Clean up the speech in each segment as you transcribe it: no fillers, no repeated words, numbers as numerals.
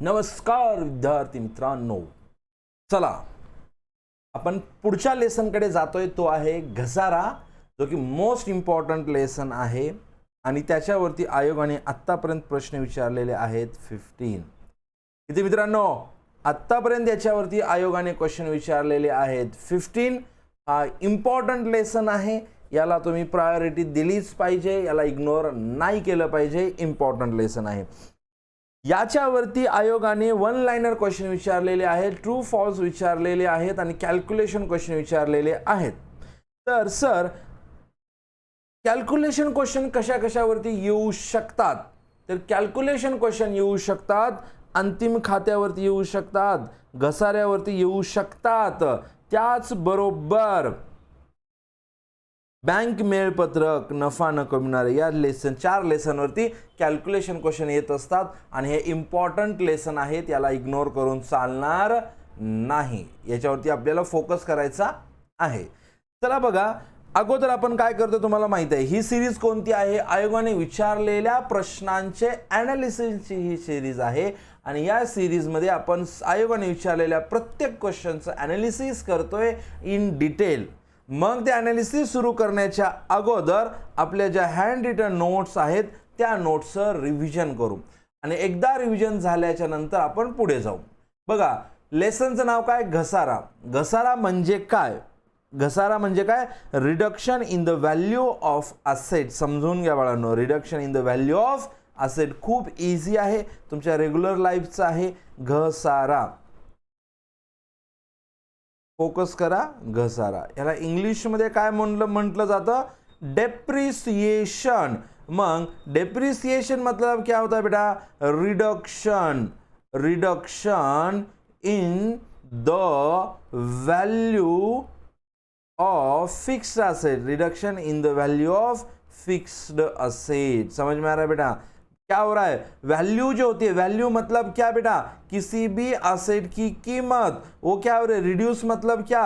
नमस्कार विद्यार्थी मित्रांनो, चला आपण पुढच्या लेसनकडे जातोय. तो आहे घसारा, जो की मोस्ट इम्पॉर्टंट लेसन आहे आणि त्याच्यावरती आयोगाने आत्तापर्यंत प्रश्न विचारलेले आहेत 15. किती मित्रांनो? आत्तापर्यंत याच्यावरती आयोगाने क्वेश्चन विचारलेले आहेत 15. हा इम्पॉर्टंट लेसन आहे, याला तुम्ही प्रायोरिटी दिलीच पाहिजे, याला इग्नोर नाही केलं पाहिजे. इम्पॉर्टंट लेसन आहे. याच्यावरती आयोगाने वन लाइनर क्वेश्चन विचारलेले आहेत, ट्रू फॉल्स विचारलेले आहेत आणि कॅल्क्युलेशन क्वेश्चन विचारलेले आहेत. तर सर, कॅल्क्युलेशन क्वेश्चन कशा कशावरती येऊ शकतात? तर कॅल्क्युलेशन क्वेश्चन येऊ शकतात, अंतिम खात्यावरती येऊ शकतात, घसाऱ्यावरती येऊ शकतात. त्याचबरोबर बँक मेळपत्रक, नफा न कमविणारे या लेसन 4 लेसनवरती कॅल्क्युलेशन क्वेश्चन येत असतात आणि हे इम्पॉर्टंट लेसन आहेत, याला इग्नोर करून चालणार नाही. याच्यावरती आपल्याला फोकस करायचा आहे. चला बघा, अगोदर आपण काय करतो तुम्हाला माहित आहे. ही सिरीज कोणती आहे? आयोगाने विचारलेल्या प्रश्नांचे ॲनालिसिसची ही सिरीज आहे आणि या सिरीजमध्ये आपण आयोगाने विचारलेल्या प्रत्येक क्वेश्चनचं ॲनालिसिस करतोय इन डिटेल. मग ते ॲनालिसिस सुरू करण्याच्या अगोदर आपल्या ज्या हँड रिटन नोट्स आहेत त्या नोट्सचं रिव्हिजन करू आणि एकदा रिव्हिजन झाल्याच्या नंतर आपण पुढे जाऊ. बघा, लेसनचं नाव काय? घसारा. घसारा म्हणजे काय? घसारा म्हणजे काय? Reduction in the value of asset. समजून घ्या बाळांनो, reduction in the value of asset खूप इझी आहे, तुमच्या रेग्युलर लाईफचं आहे. घसारा, फोकस करा. घसारा याला इंग्लिशमध्ये काय म्हटलं जातं? डेप्रिसिएशन. मग डेप्रिसिएशन मतलब क्या होता है बेटा? Reduction. Reduction in the value of fixed asset. Reduction in the value of fixed asset. समझ में आ रहा है बेटा? क्या हो रहा है? वैल्यू जो होती है, वैल्यू मतलब क्या बेटा? किसी भी असेट की कीमत. वो क्या हो रहे? रिड्यूस मतलब क्या?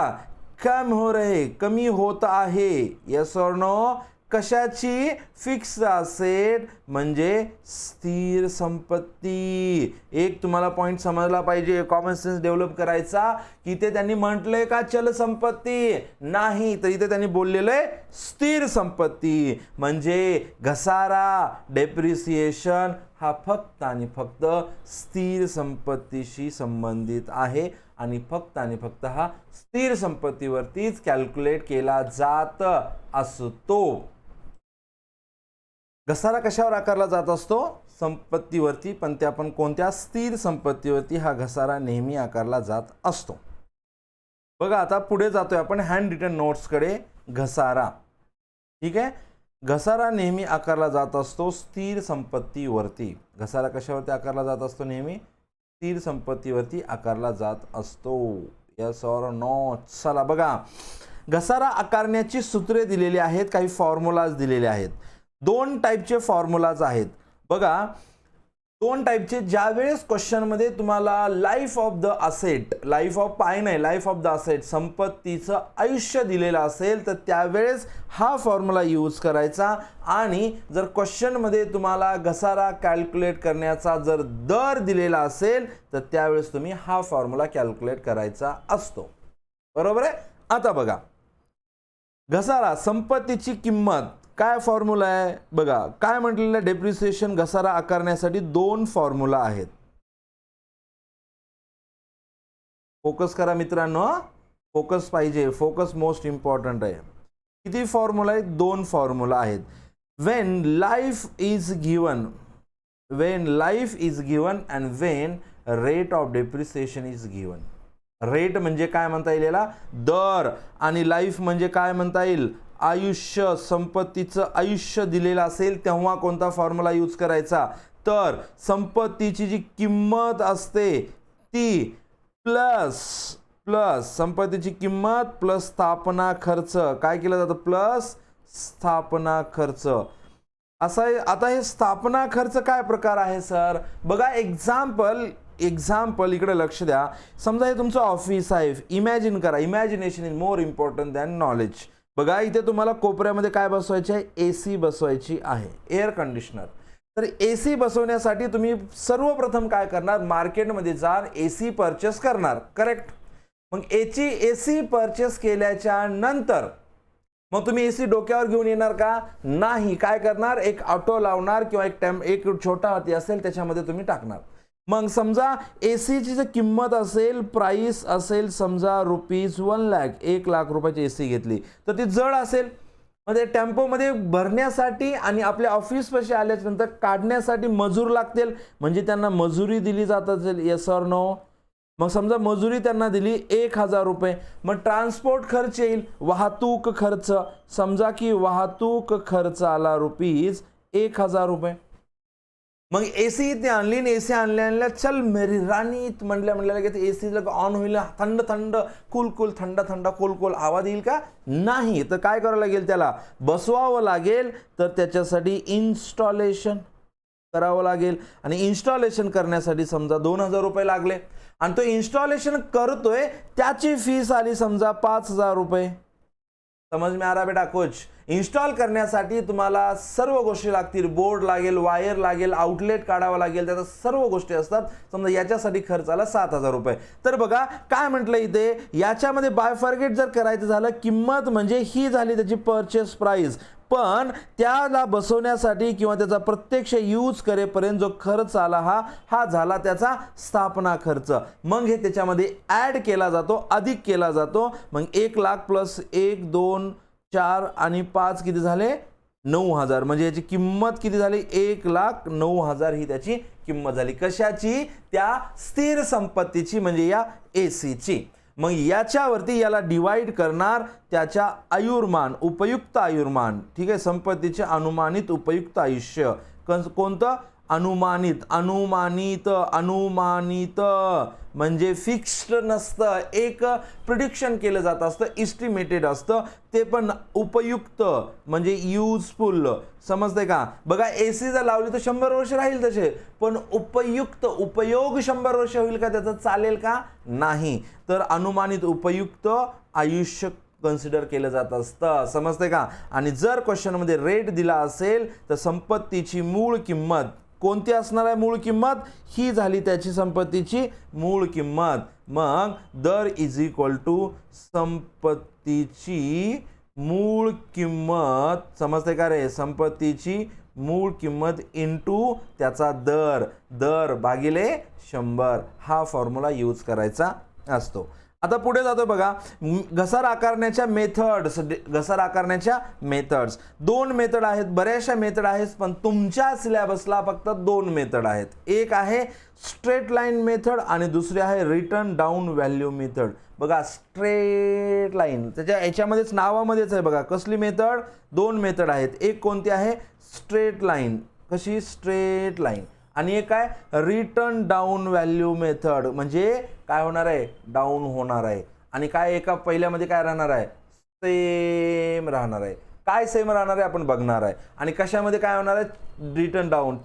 कम हो रहे, कमी होता आहे. यस और नो? कशाची? फिक्स्ड असेट म्हणजे स्थिर संपत्ती. एक तुम्हाला पॉइंट समजला पाहिजे, कॉमन सेन्स डेव्हलप करायचा, की इथे त्यांनी म्हटलंय का चल संपत्ती? नाही, तर इथे त्यांनी बोललेलं आहे स्थिर संपत्ती. म्हणजे घसारा, डेप्रिसिएशन हा फक्त आणि फक्त स्थिर संपत्तीशी संबंधित आहे आणि फक्त हा स्थिर संपत्तीवरतीच कॅल्क्युलेट केला जात असतो. घसारा कशावर आकारला जात असतो? संपत्तीवरती, पण त्या पण कोणत्या? स्थिर संपत्तीवरती हा घसारा नेहमी आकारला जात असतो. बघा, आता पुढे जातोय आपण हँड रिटन नोट्सकडे. घसारा, ठीक आहे. घसारा नेहमी आकारला जात असतो स्थिर संपत्तीवरती. घसारा कशावरती आकारला जात असतो? नेहमी स्थिर संपत्तीवरती आकारला जात असतो. यस और नो? चला बघा, घसारा आकारण्याची सूत्रे दिलेली आहेत, काही फॉर्म्युलाज दिलेले आहेत. 2 टाईपचे फॉर्म्युलाज आहेत. बघा, 2 टाईपचे. ज्यावेळेस क्वेश्चनमध्ये तुम्हाला life of the asset, life of पाय नाही, लाईफ ऑफ द असेट, संपत्तीचं आयुष्य दिलेलं असेल तर त्यावेळेस हा फॉर्म्युला यूज करायचा. आणि जर क्वेश्चनमध्ये तुम्हाला घसारा कॅल्क्युलेट करण्याचा जर दर दिलेला असेल तर त्यावेळेस तुम्ही हा फॉर्म्युला कॅल्क्युलेट करायचा असतो. बरोबर आहे? आता बघा, घसारा, संपत्तीची किंमत, काय फॉर्म्युला आहे? बघा, काय म्हटलेलं? डेप्रिसिएशन, घसारा आकारण्यासाठी 2 फॉर्म्युला आहेत. फोकस करा मित्रांनो, फोकस पाहिजे, फोकस मोस्ट इम्पॉर्टंट आहे. किती फॉर्म्युला आहेत? 2 फॉर्म्युला आहेत. When life is given, when life is given and when rate of depreciation is given. Rate म्हणजे काय म्हणता येईल याला? दर. आणि लाईफ म्हणजे काय म्हणता येईल? आयुष्य. संपत्तीचं आयुष्य दिलेलं असेल तेव्हा कोणता फॉर्म्युला यूज करायचा? तर संपत्तीची जी किंमत असते ती प्लस संपत्तीची किंमत प्लस स्थापना खर्च. काय केलं जातं? प्लस स्थापना खर्च. असं आहे. आता हे स्थापना खर्च काय प्रकार आहे सर? बघा, एक्झाम्पल इकडे लक्ष द्या. समजा हे तुमचं ऑफिस आहे. इमॅजिन करा. Imagination is more important than knowledge. बघा, इथे तुम्हाला कोपऱ्यामध्ये काय बसवायचे आहे? AC बसवायची आहे, एअर कंडिशनर. तर AC बसवण्यासाठी तुम्ही सर्वप्रथम काय करणार, मार्केटमध्ये जाल, AC परचेस करणार, करेक्ट. मग AC परचेस केल्याच्या नंतर मग तुम्ही AC डोक्यावर घेऊन येणार का, नाही. काय करणार, एक ऑटो लावणार किंवा एक छोटा हाती असेल त्याच्यामध्ये तुम्ही टाकणार. मग समजा AC ची जी किंमत असेल, प्राइस असेल समजा ₹1 लाख, 1 लाख रुपयाची AC घेतली तर ती जड असेल. म्हणजे टेम्पोमध्ये भरण्यासाठी आणि आपल्या ऑफिस पाशी आल्यानंतर काढण्यासाठी मजूर लागतील, म्हणजे त्यांना मजुरी दिली जात असेल, येस ऑर नो. मग समजा मजुरी त्यांना दिली 1000 रुपये, मग ट्रान्सपोर्ट खर्च येईल, वाहतूक खर्च, समजा की वाहतूक खर्च आला ₹1000 रुपये. मग AC इथे आणली, AC आणल्या चल मेरी राणी म्हणल्या लगेच AC ऑन होईल, थंड थंड कूल कूल, थंड थंड कूल कूल आवाज येईल का, नाही. तर काय करावं लागेल, त्याला बसवावं लागेल. तर त्याच्यासाठी इन्स्टॉलेशन करावं लागेल, आणि इन्स्टॉलेशन करण्यासाठी समजा 2000 रुपये लागले, आणि तो इन्स्टॉलेशन करतोय त्याची फीस आली समजा 5000 रुपये. समज में आ रहा बेटा कुछ. इन्स्टॉल करण्यासाठी तुम्हाला सर्व गोष्टी लागतील, बोर्ड लागेल, वायर लागेल, आउटलेट काढावं लागेल, त्याच्या सर्व गोष्टी असतात. समजा याच्यासाठी खर्च आला 7000 रुपये. तर बघा काय म्हटलं इथे, याच्यामध्ये बायफर्गेट जर करायचं झालं, किंमत म्हणजे ही झाली त्याची परचेस प्राइस, पण त्याला बसवण्यासाठी किंवा त्याचा प्रत्यक्ष यूज करेपर्यंत जो खर्च आला हा झाला त्याचा स्थापना खर्च. मग हे त्याच्यामध्ये ॲड केला जातो, अधिक केला जातो. मग 1 लाख प्लस 1 2 4 आणि 5 किती झाले, 9000. म्हणजे याची किंमत किती झाली, 1,09,000 ही त्याची किंमत झाली. कशाची, त्या स्थिर संपत्तीची, म्हणजे या ACची. मग याच्यावरती याला डिवाइड करणार त्याच्या आयुर्मान, उपयुक्त आयुर्मान, ठीक आहे. संपत्तीचे अनुमानित उपयुक्त आयुष्य कोणतं, अनुमानित. अनुमानित अनुमानित म्हणजे फिक्स्ड नसतं, एक प्रिडिक्शन केलं जात असतं, इस्टिमेटेड असतं. ते पण उपयुक्त म्हणजे युजफुल, समजते का. बघा AC जर लावली तर 100 वर्ष राहील तसे, पण उपयुक्त उपयोग 100 वर्ष होईल का, त्याचं चालेल का, नाही. तर अनुमानित उपयुक्त आयुष्य कन्सिडर केलं जात असतं, समजते का. आणि जर क्वेश्चनमध्ये रेट दिला असेल तर संपत्तीची मूळ किंमत कोणती असणार आहे, मूळ किंमत ही झाली त्याची संपत्तीची मूळ किंमत. मग दर इज इक्वल टू संपत्तीची मूळ किंमत, समजते का रे, संपत्तीची मूळ किंमत इंटू त्याचा दर, दर भागिले 100, हा फॉर्म्युला यूज करायचा असतो. आता पुढे जातो बघा, घसार आकारण्याच्या मेथड्स. घसार आकारण्याच्या मेथड्स 2 मेथड आहेत, बऱ्याचशा मेथड आहेत, पण तुमच्या सिलेबसला फक्त 2 मेथड आहेत. एक आहे स्ट्रेट लाईन मेथड आणि दुसरी आहे रिटर्न डाऊन व्हॅल्यू मेथड. बघा स्ट्रेट लाईन त्याच्या याच्यामध्येच नावामध्येच आहे बघा, कसली मेथड, 2 मेथड आहेत. एक कोणती आहे, स्ट्रेट लाईन, कशी, स्ट्रेट लाईन, आणि एक आहे रिटर्न डाऊन व्हॅल्यू मेथड, म्हणजे काय होणार आहे, डाऊन होणार आहे. आणि काय एका पहिल्यामध्ये काय राहणार आहे, सेम राहणार आहे. काय सेम राहणार आहे आपण बघणार आहे. आणि कशामध्ये काय होणार आहे, रिटर्न डाऊन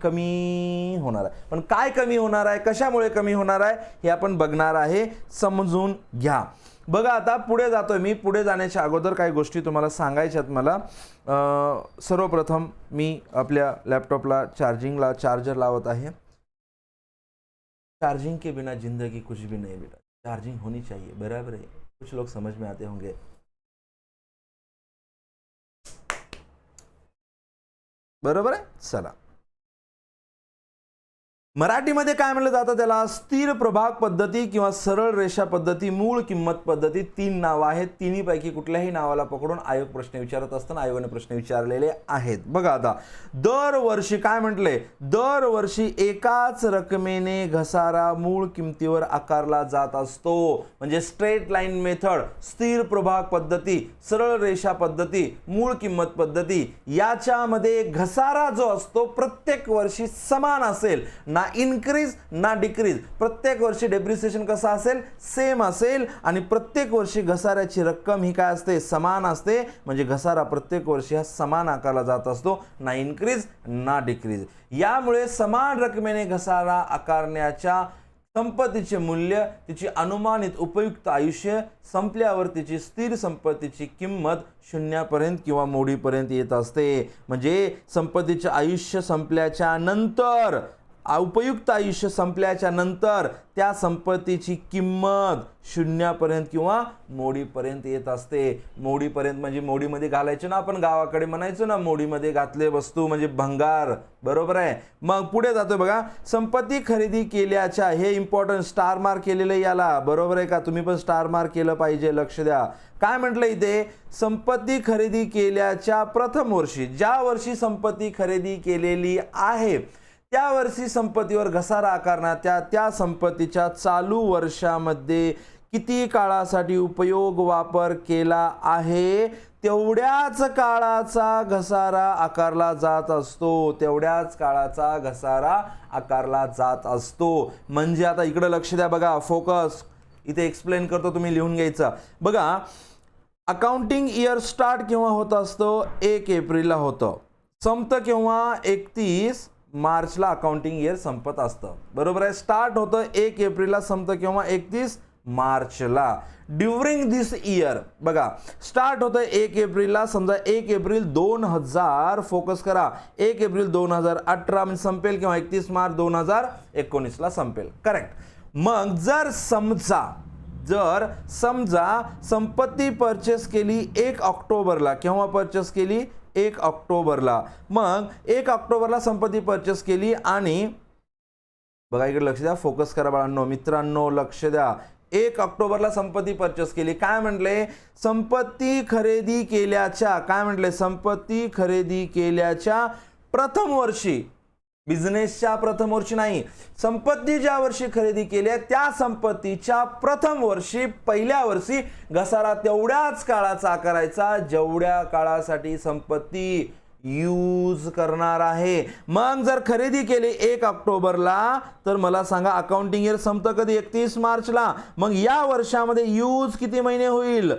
कमी होणार आहे. पण काय कमी होणार आहे, कशामुळे कमी होणार आहे हे आपण बघणार आहे, समजून घ्या. बघा आता पुढे जातोय मी. पुढे जाण्याच्या अगोदर काही गोष्टी तुम्हाला सांगायच्यात मला. सर्वप्रथम मी आपल्या लॅपटॉपला चार्जिंगला चार्जर लावत आहे. चार्जिंग के बिना जिंदगी कुछ भी नहीं बेटा, चार्जिंग होनी चाहिए, बराबर है. कुछ लोग समझ में आते होंगे. बरोबर आहे. चला, मराठीमध्ये काय म्हणलं जातं त्याला, स्थिर प्रभाग पद्धती किंवा सरळ रेषा पद्धती, मूळ किंमत पद्धती. 3 नावं आहेत. तिन्हीपैकी कुठल्याही नावाला पकडून आयोग प्रश्न विचारत असताना आयोगाने प्रश्न विचारलेले आहेत. बघा आता, दरवर्षी काय म्हटले, दरवर्षी एकाच रकमेने घसारा मूळ किमतीवर आकारला जात असतो. म्हणजे स्ट्रेट लाईन मेथड, स्थिर प्रभाग पद्धती, सरळ रेषा पद्धती, मूळ किंमत पद्धती, याच्यामध्ये घसारा जो असतो प्रत्येक वर्षी समान असेल, ना इनक्रीज ना डिक्रीज. प्रत्येक वर्षी डेप्रिसिएशन कसा असेल, सेम असेल, आणि प्रत्येक वर्षी घसाऱ्याची रक्कम ही काय असते, समान असते. म्हणजे घसारा प्रत्येक वर्षी हा समान आकारला जात असतो, ना इनक्रीज ना डिक्रीज. यामुळे समान रकमेने घसारा आकारण्याच्या संपत्तीचे मूल्य, तिची अनुमानित उपयुक्त आयुष्य संपल्यावर तिची स्थिर संपत्तीची किंमत शून्यापर्यंत किंवा मोडीपर्यंत येत असते. म्हणजे संपत्तीचे आयुष्य संपल्याच्या नंतर, उपयुक्त आयुष्य संपल्याच्या नंतर त्या संपत्तीची किंमत शून्यापर्यंत किंवा मोडीपर्यंत येत असते. मोडीपर्यंत म्हणजे मोडीमध्ये घालायचे ना, आपण गावाकडे म्हणायचो ना, मोडीमध्ये घातले वस्तू म्हणजे भंगार, बरोबर आहे. मग पुढे जातोय बघा, संपत्ती खरेदी केल्याच्या, हे इम्पॉर्टंट स्टार मार्क केलेलं याला, बरोबर आहे का, तुम्ही पण स्टार मार्क केलं पाहिजे, लक्ष द्या. काय म्हटलं इथे, संपत्ती खरेदी केल्याच्या प्रथम वर्षी, ज्या वर्षी संपत्ती खरेदी केलेली आहे त्या वर्षी संपत्तीवर घसारा आकारण्यात त्या संपत्तीच्या चालू वर्षामध्ये किती काळासाठी उपयोग वापर केला आहे तेवढ्याच काळाचा घसारा आकारला जात असतो. तेवढ्याच काळाचा घसारा आकारला जात असतो. म्हणजे आता इकडे लक्ष द्या बघा, फोकस इथे एक्सप्लेन करतो, तुम्ही लिहून घ्यायचं बघा. अकाउंटिंग इयर स्टार्ट केव्हा होत असतो, 1 एप्रिलला होतं. संपतं केव्हा, 31 मार्चला अकाउंटिंग इयर संपत असतं, बरोबर आहे. स्टार्ट होतं 1 एप्रिलला, संपतं केव्हा, 31 मार्चला. ड्युरिंग दिस इयर बघा, स्टार्ट होतं 1 एप्रिलला, समजा 1 एप्रिल 2000, फोकस करा, 1 एप्रिल 2018 म्हणजे संपेल किंवा 31 मार्च 2019ला संपेल, करेक्ट. मग जर समजा संपत्ती परचेस केली 1 ऑक्टोबरला, केव्हा परचेस केली, 1 ऑक्टोबरला. मग 1 ऑक्टोबरला संपत्ती परचेस केली आणि बघा इकडे लक्ष द्या, फोकस करा बाळांनो, मित्रांनो लक्ष द्या. 1 ऑक्टोबरला संपत्ती परचेस केली, काय म्हटले, संपत्ती खरेदी केल्याच्या, काय म्हटले, संपत्ती खरेदी केल्याच्या प्रथम वर्षी, बिझनेसच्या प्रथम वर्षी नाही, संपत्ती ज्या वर्षी खरेदी केली त्या संपत्तीच्या प्रथम वर्षी, पहिल्या वर्षी घसारा तेवढ्याच काळाचा आकारायचा जेवढ्या काळासाठी संपत्ती यूज करणार आहे. मग जर खरेदी केली 1 ऑक्टोबरला, तर मला सांगा अकाउंटिंग इयर संपतं कधी, 31 मार्चला. मग या वर्षामध्ये यूज किती महिने होईल,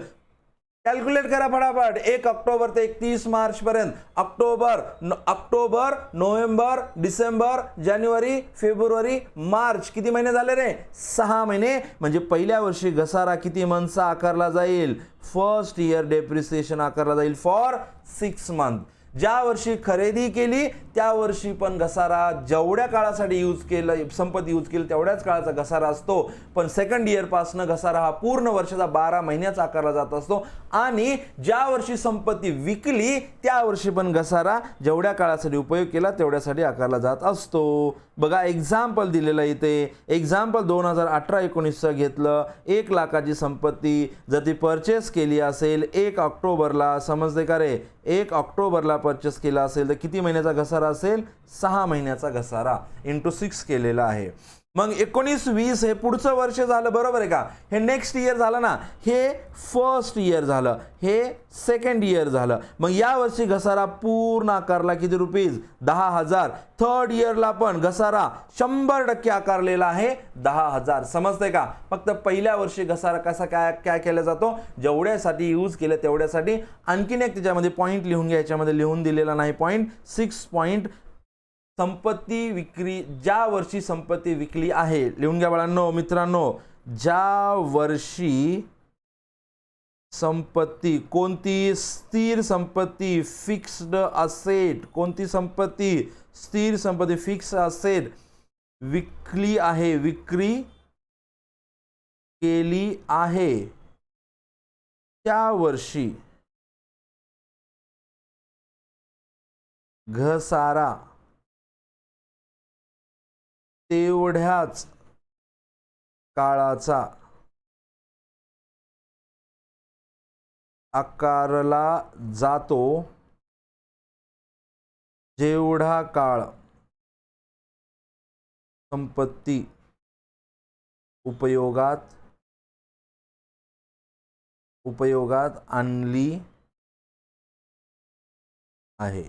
कॅल्क्युलेट करा फटाफट. 1 ऑक्टोबर ते 31 मार्च पर्यंत, ऑक्टोबर, नोव्हेंबर, डिसेंबर, जानेवारी, फेब्रुवारी, मार्च, किती महिने झाले रे, 6 महिने. म्हणजे पहिल्या वर्षी घसारा किती मंथचा आकारला जाईल, फर्स्ट इयर डेप्रिसिएशन आकारला जाईल फॉर 6 मंथ. ज्या वर्षी खरेदी केली त्या वर्षी पण घसारा, जेवढ्या काळासाठी यूज केलं, संपत्ती यूज केली तेवढ्याच काळाचा घसारा असतो. पण सेकंड इयर पासून घसारा हा पूर्ण वर्षाचा 12 महिन्याचा आकारला जात असतो. आणि ज्या वर्षी संपत्ती विकली त्या वर्षी पण घसारा जेवढ्या काळासाठी उपयोग केला तेवढ्यासाठी आकारला जात असतो. बघा एक्झाम्पल दिलेलं इथे, एक्झाम्पल 2018-19चं घेतलं. 1 लाखाची संपत्ती जर ती परचेस केली असेल 1 ऑक्टोबरला, समजते का रे, 1 ऑक्टोबरला परचेस केला असेल तर किती महिन्याचा घसारा असेल, 6 महिन्याचा घसारा इंटू 6 केलेला आहे. मग 19-20 हे पुढचं वर्ष झालं, बरोबर आहे का, हे नेक्स्ट इयर झालं ना, हे फर्स्ट इयर झालं, हे सेकंड इयर झालं. मग या वर्षी घसारा पूर्ण आकारला किती रुपीज, 10,000. थर्ड इयरला पण घसारा 100% आकारलेला आहे, 10,000. समजतंय का. फक्त पहिल्या वर्षी घसारा कसा काय केला जातो, जेवढ्यासाठी यूज केलं तेवढ्यासाठी. आणखीन एक त्याच्यामध्ये पॉईंट लिहून घ्या, याच्यामध्ये लिहून दिलेला नाही पॉईंट, 6 पॉईंट. संपत्ती विक्री, ज्या वर्षी संपत्ती विकली आहे, लिहून घ्या बाळांनो, मित्रांनो, ज्या वर्षी संपत्ती, कोणती, स्थिर संपत्ती, फिक्स्ड असेट, कोणती संपत्ती, स्थिर संपत्ती, फिक्स असेट विकली आहे, विक्री केली आहे, त्या वर्षी घसारा तेवढ्याच काळाचा आकारला जातो जेवढा काळ संपत्ती उपयोगात आणली आहे.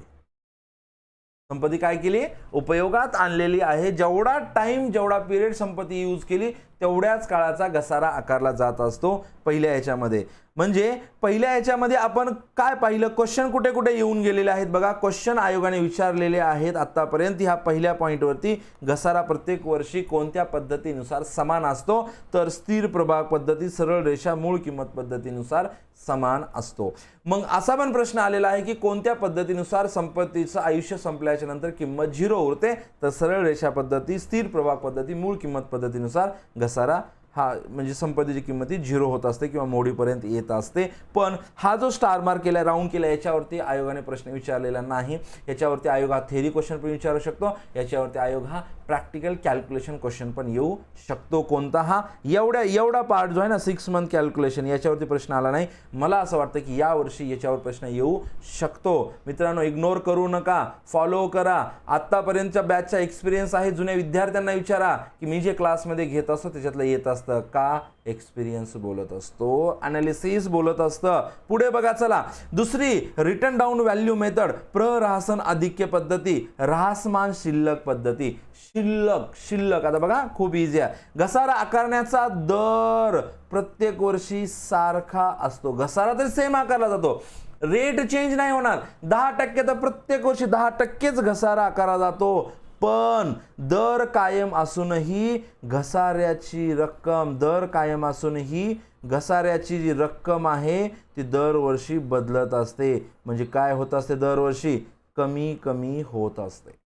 संपत्ती काय केली, उपयोगात आणलेली आहे. जेवढा टाइम, जेवढा पिरियड संपत्ती यूज केली तेवढ्याच काळाचा घसारा आकारला जात असतो पहिल्या याच्यामध्ये. म्हणजे पहिल्या याच्यामध्ये आपण काय पाहिलं, क्वेश्चन कुठे कुठे येऊन गेलेले आहेत बघा. क्वेश्चन आयोगाने विचारलेले आहेत आतापर्यंत ह्या पहिल्या पॉईंटवरती. घसारा प्रत्येक वर्षी कोणत्या पद्धतीनुसार समान असतो, तर स्थिर प्रभाग पद्धती, सरळ रेषा, मूळ किंमत पद्धतीनुसार समान असतो. मग असा पण प्रश्न आलेला आहे की कोणत्या पद्धतीनुसार संपत्तीचं आयुष्य संपल्याच्या नंतर किंमत 0 उरते, तर सरळ रेषा पद्धती, स्थिर प्रभाग पद्धती, मूळ किंमत पद्धतीनुसार घसारा हा म्हणजे संपत्तीची किंमत 0 होत असते किंवा मोडीपर्यंत येत असते. पण हा जो स्टार मार्क केला, राऊंड केला, याच्यावरती आयोगाने प्रश्न विचारलेला नाही. याच्यावरती आयोग हा थेरी क्वेश्चन पण विचारू शकतो, याच्यावरती आयोग हा प्रॅक्टिकल कॅल्क्युलेशन क्वेश्चन पण येऊ शकतो. कोणता? हा एवढा पार्ट जो आहे ना 6 मंथ कॅल्क्युलेशन, याच्यावरती प्रश्न आला नाही. मला असं वाटतं की यावर्षी याच्यावर प्रश्न येऊ शकतो. मित्रांनो, इग्नोर करू नका, फॉलो करा. आत्तापर्यंतच्या बॅचचा एक्सपिरियन्स आहे, जुन्या विद्यार्थ्यांना विचारा की मी जे क्लासमध्ये घेत असतो त्याच्यातलं येत असतं का, एक्सपिरियन्स बोलत असतो, अनालिसिस बोलत असतं. पुढे बघा, चला दुसरी रिटर्न डाऊन व्हॅल्यू मेथड, प्ररासन आधिक्य पद्धती, ऱ्हासमान शिल्लक पद्धती. शिल्लक आता बघा खूप इझी आहे. घसारा आकारण्याचा दर प्रत्येक वर्षी सारखा असतो. घसारा तर सेम आकारला जातो, रेट चेंज नाही होणार. 10% तर प्रत्येक वर्षी 10%च घसारा आकारला जातो. पण दर कायम असूनही घसाऱ्याची रक्कम, दर कायम असूनही घसाऱ्याची जी रक्कम आहे ती दरवर्षी बदलत असते. म्हणजे काय होत असते, दरवर्षी कमी कमी होत असते.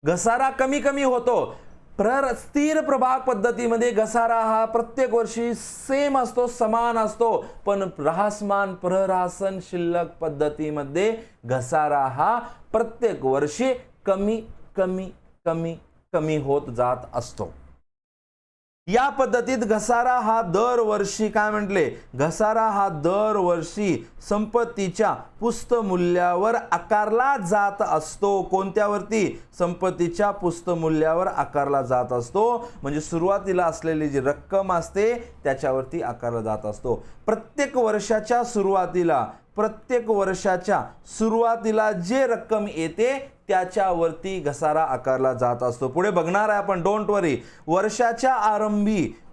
घसारा कमी कमी होतो. स्थिर प्रभाग पद्धतीमध्ये घसारा हा प्रत्येक वर्षी सेम असतो, समान असतो. पण ऱ्हासमान प्ररासन शिल्लक पद्धतीमध्ये घसारा हा प्रत्येक वर्षी कमी कमी कमी कमी होत जात असतो. या पद्धतीत घसारा हा दरवर्षी काय म्हटले, घसारा हा दरवर्षी संपत्तीच्या पुस्तमूल्यावर आकारला जात असतो. कोणत्यावरती? संपत्तीच्या पुस्तमूल्यावर आकारला जात असतो. म्हणजे सुरुवातीला असलेली जी रक्कम असते त्याच्यावरती आकारला जात असतो. प्रत्येक वर्षाच्या सुरुवातीला जे रक्कम येते त्याच्यावरती घसारा आकारला जात असतो. पुढे बघणार आहे आपण, डोंट वरी. वर्षाच्या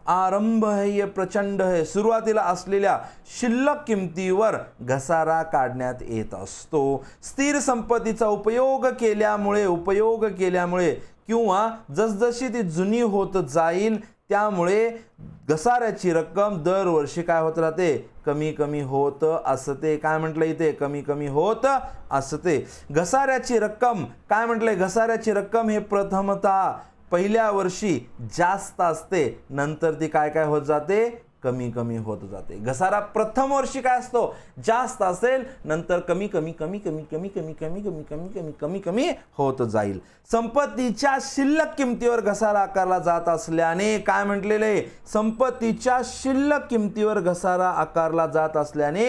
आरंभ हे प्रचंड हे, सुरुवातीला असलेल्या शिल्लक किमतीवर घसारा काढण्यात येत असतो. स्थिर संपत्तीचा उपयोग केल्यामुळे किंवा जसजशी ती जुनी होत जाईल त्यामुळे घसाऱ्याची रक्कम दरवर्षी काय होत राहते, कमी कमी होत असते. काय म्हटलं इथे, कमी कमी होत असते. घसाऱ्याची रक्कम काय म्हटलंय, घसाऱ्याची रक्कम हे प्रथमतः पहिल्या वर्षी जास्त असते, नंतर ती काय काय होत जाते, कमी कमी होत जाते. घसारा प्रथम वर्षी काय असतो, जास्त असेल, नंतर कमी कमी कमी कमी कमी कमी कमी कमी कमी कमी कमी कमी होत जाईल. संपत्तीच्या शिल्लक किमतीवर घसारा आकारला जात असल्याने काय म्हटलेले, संपत्तीच्या शिल्लक किमतीवर घसारा आकारला जात असल्याने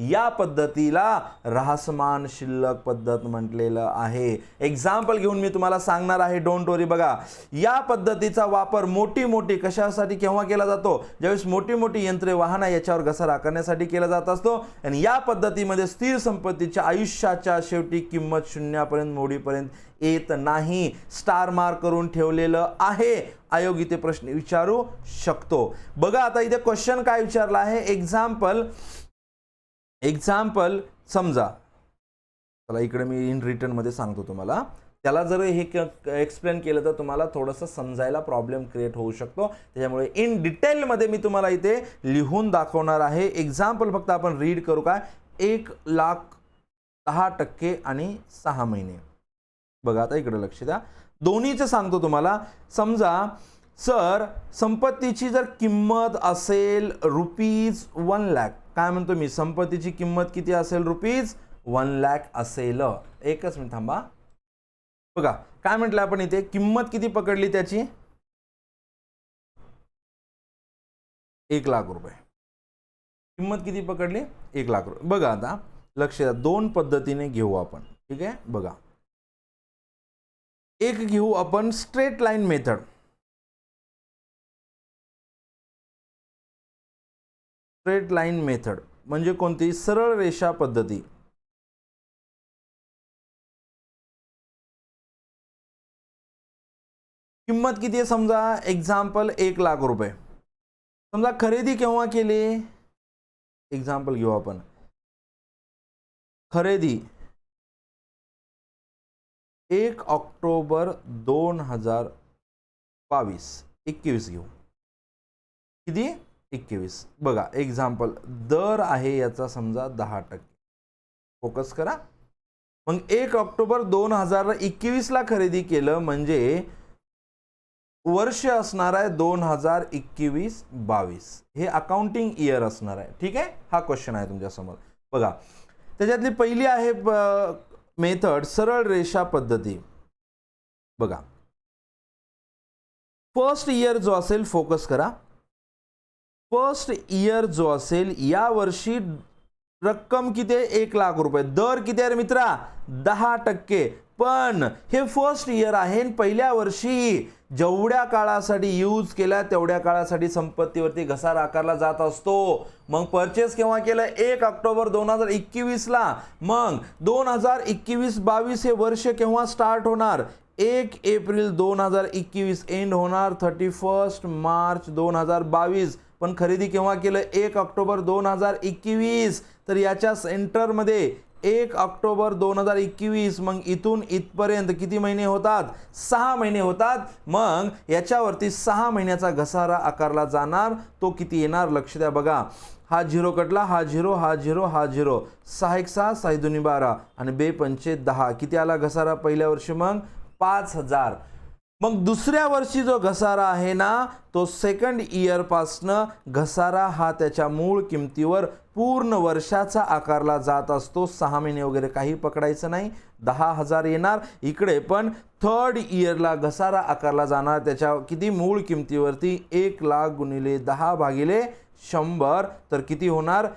या पद्धतीला ऱ्हासमान शिल्लक पद्धत म्हटलेलं आहे. एक्झाम्पल घेऊन मी तुम्हाला सांगणार आहे, डोंट वरी. बघा, या पद्धतीचा वापर मोठी कशासाठी केव्हा केला जातो, ज्यावेळेस मोठी यंत्रे, वाहन याच्यावर घसारा आकारण्यासाठी केला जात असतो. आणि या पद्धतीमध्ये स्थिर संपत्तीच्या आयुष्याच्या शेवटी किंमत शून्यापर्यंत मोडीपर्यंत येत नाही. स्टार मार्क करून ठेवलेलं आहे. आयोग इथे प्रश्न विचारू शकतो. बघा आता इथे क्वेश्चन काय विचारला आहे, एक्झाम्पल समजा, चला इकडे मी इन रिटर्न मध्ये सांगतो तुम्हाला. त्याला जर हे एक्सप्लेन केलं तर तुम्हाला थोडंसं समजायला प्रॉब्लेम क्रिएट होऊ शकतो. त्याच्यामुळे इन डिटेलमध्ये मी तुम्हाला इथे लिहून दाखवणार आहे. एक्झाम्पल फक्त आपण रीड करू. काय, 1,10% आणि 6 महिने. बघा आता इकडे लक्ष द्या, दोन्हीचं सांगतो तुम्हाला. समजा सर संपत्तीची जर किंमत असेल ₹1 लाख, काय म्हणतो मी, संपत्तीची किंमत किती असेल, ₹1 लाख असेल. एकच मिनिट थांबा. बघा काय म्हटलं आपण इथे, किंमत किती पकडली त्याची, 1 लाख रुपये. किंमत किती पकडली, 1 लाख रुपये. बघा आता लक्ष द्या, दोन पद्धतीने घेऊ आपण. ठीक आहे, बघा एक घेऊ आपण straight line method. Straight line method म्हणजे कोणती, सरळ रेषा पद्धती. किंमत किती आहे, समजा एक्झाम्पल 1 लाख रुपये. समजा खरेदी केव्हा केली, एक्झाम्पल घेऊ आपण. खरेदी 1 ऑक्टोबर 2022, 21 घेऊ. किती? 21. बघा एक्झाम्पल, दर आहे याचा समजा 10%. फोकस करा. मग 1 ऑक्टोबर 2021 ला खरेदी केलं म्हणजे वर्ष असणार आहे 2021-22. हे अकाउंटिंग इयर असणार आहे. ठीक आहे, हा क्वेश्चन आहे तुमच्या समोर. बघा त्याच्यातली पहिली आहे मेथड सरळ रेषा पद्धती. बघा फर्स्ट इयर जो असेल, फोकस करा, फर्स्ट इयर जो असेल या वर्षी रक्कम किती आहे? 1 लाख रुपये. दर किती आहे मित्रा? 10%. पण हे फर्स्ट इयर आहे, पहिल्या वर्षी जेवढ्या काळासाठी यूज केला तेवढ्या काळासाठी संपत्तीवरती घसारा आकारला जात असतो. मग परचेस केव्हा केलं? 1 ऑक्टोबर 2021 ला. मग 2021-22 हे वर्ष केव्हा स्टार्ट होणार? 1 एप्रिल 2021 एंड होणार 31 मार्च 2022. पण खरेदी केव्हा केलं? 1 ऑक्टोबर 2021. तर याच्या सेंटरमध्ये 1 ऑक्टोबर 2021. मग इथून इथपर्यंत किती महिने होतात? 6 महिने होतात. मग याच्यावरती 6 महिन्याचा घसारा आकारला जाणार. तो किती येणार? लक्ष द्या. बघा हा झिरो कटला, हा झिरो, हा झिरो, हा झिरो. 6 1 6, 6 2 12 आणि 2 5 10. किती आला घसारा पहिल्या वर्षी? मग 5000. मग दुसऱ्या वर्षी जो घसारा आहे ना, तो सेकंड इयर पासनं घसारा हा त्याच्या मूळ किमतीवर पूर्ण वर्षाचा आकारला जात असतो. 6 महिने वगैरे काही पकडायचं नाही. 10,000 येणार. इकडे पण थर्ड इयरला घसारा आकारला जाणार त्याच्या किती? मूळ किमतीवरती 1 लाख गुणिले 10 भागिले 100. तर किती होणार?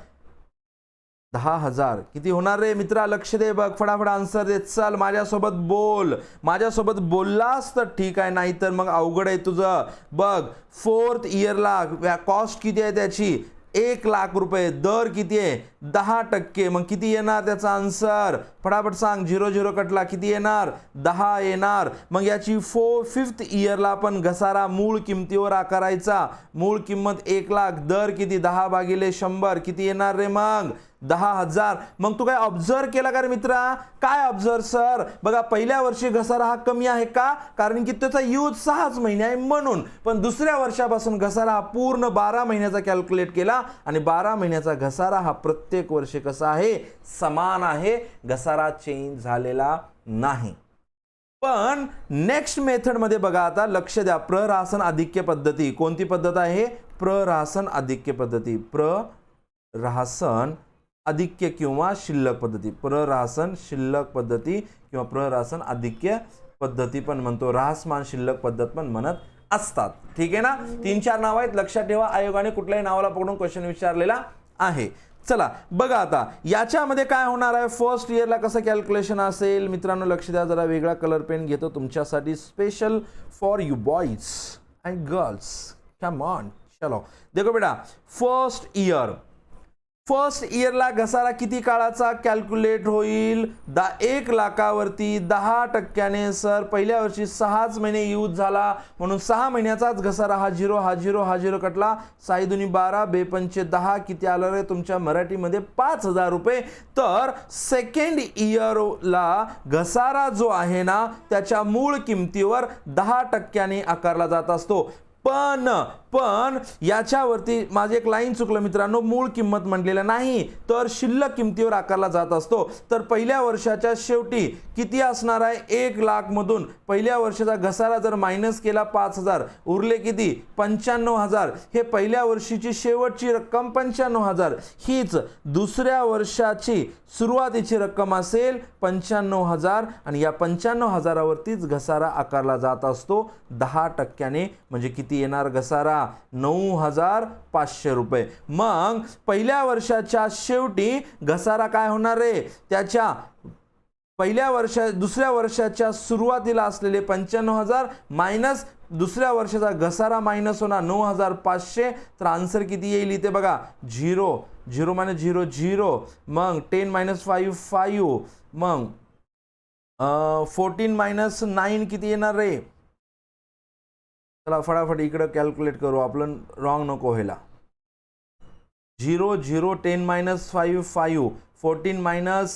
10,000. किती होणार रे मित्रा? लक्ष दे, बघ, फटाफट आन्सर दे. चल माझ्यासोबत बोल. माझ्यासोबत बोललास तर ठीक आहे, नाही तर मग अवघड आहे तुझं. बघ फोर्थ इयरला कॉस्ट किती आहे त्याची? 1 लाख रुपये. दर किती आहे? 10%. मग किती येणार त्याचा आन्सर? फटाफट सांग. 0 0 कटला. किती येणार? 10 येणार. मग याची फिफ्थ इयरला पण घसारा मूळ किमतीवर आकारायचा. मूळ किंमत 1 लाख. दर किती? 10 भागिले 100. किती येणार रे मग? 10,000. मग तू काय ऑब्झर्व केला का रे मित्रा? काय ऑब्झर्व सर? बघा पहिल्या वर्षी घसारा हा कमी आहे का? कारण की त्याचा यूज 6 महिने आहे म्हणून. पण दुसऱ्या वर्षापासून घसारा हा पूर्ण 12 महिन्याचा कॅल्क्युलेट केला आणि 12 महिन्याचा घसारा हा प्रत्येक वर्षी कसा आहे? समान आहे. घसारा चेंज झालेला नाही. पण नेक्स्ट मेथड मध्ये बघा, आता लक्ष द्या. प्ररासन आधिक्य पद्धती. कोणती पद्धत आहे? प्ररासन आधिक्य पद्धती. प्ररासन आधिक्य किंवा शिल्लक पद्धती. प्ररासन शिल्लक पद्धती किंवा प्ररासन आधिक्य पद्धती पण म्हणतो. ऱ्हासमान शिल्लक पद्धत पण म्हणत असतात. ठीक आहे ना? 3-4 नाव आहेत, लक्षात ठेवा. आयोगाने कुठल्याही नावाला पकडून क्वेश्चन विचारलेला आहे. चला बघा आता याच्यामध्ये काय होणार आहे. फर्स्ट इयरला कसं कॅल्क्युलेशन असेल मित्रांनो? लक्ष द्या. जरा वेगळा कलर पेन घेतो तुमच्यासाठी, special for you boys and girls. Come on, चलो देखो बेटा. फर्स्ट इयरला घसारा किती काळाचा कॅल्क्युलेट होईल? 1 लाखावरती 10%. सर पहिल्या वर्षी 6 महिने यूज झाला म्हणून 6 महिन्याचाच घसारा. हा झिरो, हा झिरो, हा झिरो कटला. 6 2 12, 2 5 10. किती आलं रे तुमच्या मराठीमध्ये? 5,000 रुपये. तर सेकंड इयरला घसारा जो आहे ना, त्याच्या मूळ किमतीवर 10% आकारला जात असतो. पण याच्यावरती माझे एक लाईन चुकलं मित्रांनो. मूळ किंमत म्हणलेलं नाही, तर शिल्लक किमतीवर आकारला जात असतो. तर पहिल्या वर्षाच्या शेवटी किती असणार आहे? 1 लाख मधून पहिल्या वर्षाचा घसारा जर मायनस केला 5,000, उरले किती? 95,000. हे पहिल्या वर्षीची शेवटची रक्कम 95,000. हीच दुसऱ्या वर्षाची सुरुवातीची रक्कम असेल 95,000 आणि या 95,000वरतीच घसारा आकारला जात असतो 10%. म्हणजे किती येणार घसारा? 9,500 रुपये. मग पहिल्या वर्षाच्या शेवटी घसारा काय होणार रे? त्याच्या दुसऱ्या वर्षाच्या सुरुवातीला असलेले 95,000 मायनस दुसऱ्या वर्षाचा घसारा मायनस होणार 9,500. तर आन्सर किती येईल इथे बघा? 0 0 मायनस 0 0. मग 10 मायनस 5 5. मग 14 मायनस 9 किती येणार रे? चला फटाफट इकडे कॅल्क्युलेट करू, आपलं रॉंग नको व्हायला. 0 0 10 minus 5 5 14 minus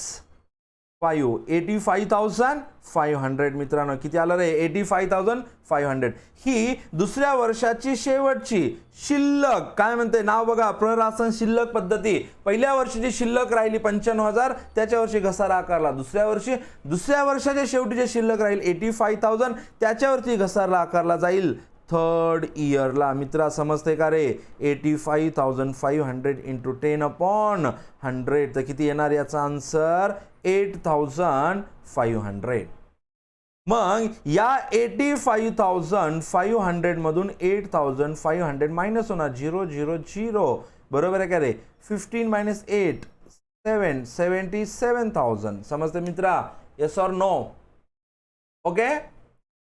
5 85,500 मित्रांनो किती आलं रे 85,500 ही दुसऱ्या वर्षाची शेवटची शिल्लक काय म्हणते नाव बघा प्ररासन शिल्लक पद्धती पहिल्या वर्षीची शिल्लक राहिली 95,000 त्याच्या वर्षी घसारा आकारला दुसऱ्या वर्षाच्या शेवटी जे शिल्लक राहील 85,000 त्याच्यावरती घसारा आकारला जाईल थर्ड इयरला मित्रा समजते का रे 85,500 इंटू 10/100 तर किती येणार याचा आन्सर 8,500 मग या 85,500 मधून 8,500 मायनस होणार 0 0 0 बरोबर आहे का रे 15 मायनस 8 7 77,000 समजते मित्रा येस ऑर नो ओके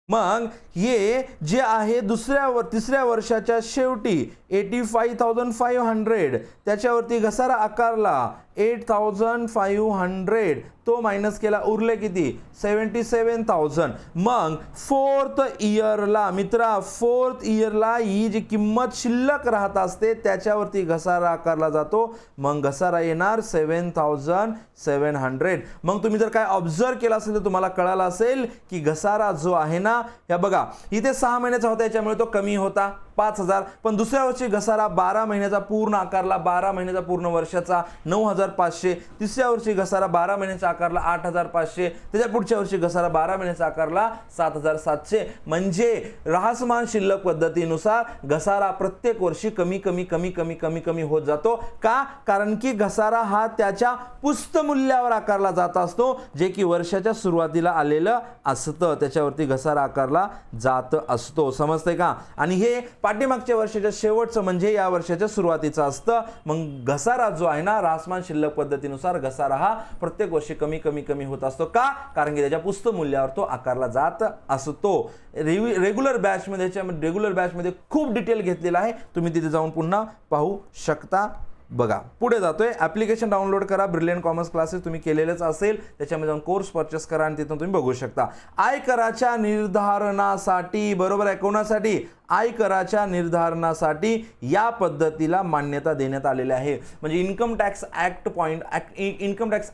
मग हे जे आहे तिसऱ्या वर्षाच्या शेवटी 85,500 त्याच्यावरती घसारा आकारला 8,500 तो मायनस केला उरले किती 77,000 मग फोर्थ इयरला मित्रा फोर्थ इयरला ही जी किंमत शिल्लक राहत असते त्याच्यावरती घसारा आकारला जातो मग घसारा येणार 7,700 मग तुम्ही जर काय ऑब्झर्व केला असेल तर तुम्हाला कळालं असेल की घसारा जो आहे ना या बघा इथे 6 महिन्याचा होता याच्यामुळे तो कमी होता 5,000 पण दुसऱ्या वर्षी घसारा 12 महिन्याचा पूर्ण आकारला 12 महिन्याचा पूर्ण वर्षाचा 9,500 तिसऱ्या वर्षी घसारा 12 महिन्याचा आकारला 8,500 त्याच्या पुढच्या वर्षी घसारा 12 महिन्याचा आकारला 7,700 म्हणजे राहसमान शिल्लक पद्धतीनुसार घसारा प्रत्येक वर्षी कमी कमी कमी कमी कमी कमी होत जातो का कारण की घसारा हा त्याच्या पुस्त मूल्यावर आकारला जात असतो जे की वर्षाच्या सुरुवातीला आलेलं असतं त्याच्यावरती घसारा आकारला जात असतो समजते का आणि हे पाठीमागच्या वर्षाच्या शेवटचं म्हणजे या वर्षाच्या सुरुवातीचं असतं मग घसारा जो आहे ना राहसमान शिल्लक पद्धतीनुसार घसारा हा प्रत्येक वर्षी कमी कमी कमी होत असतो का कारण की त्याच्या पुस्त मूल्यावर तो आकारला जात असतो रेग्युलर बॅचमध्ये खूप डिटेल घेतलेला आहे तुम्ही तिथे जाऊन पुन्हा पाहू शकता बघा पुढे जातोय ॲप्लिकेशन डाउनलोड करा ब्रिलियंट कॉमर्स क्लासेस तुम्ही केलेलेच असेल त्याच्यामध्ये जाऊन कोर्स परचेस करा आणि तिथून तुम्ही बघू शकता आयकराच्या निर्धारणासाठी बरोबर आहे कोणासाठी आयकराच्या निर्धारणासाठी या पद्धतीला मान्यता देण्यात आलेली आहे म्हणजे इन्कम टॅक्स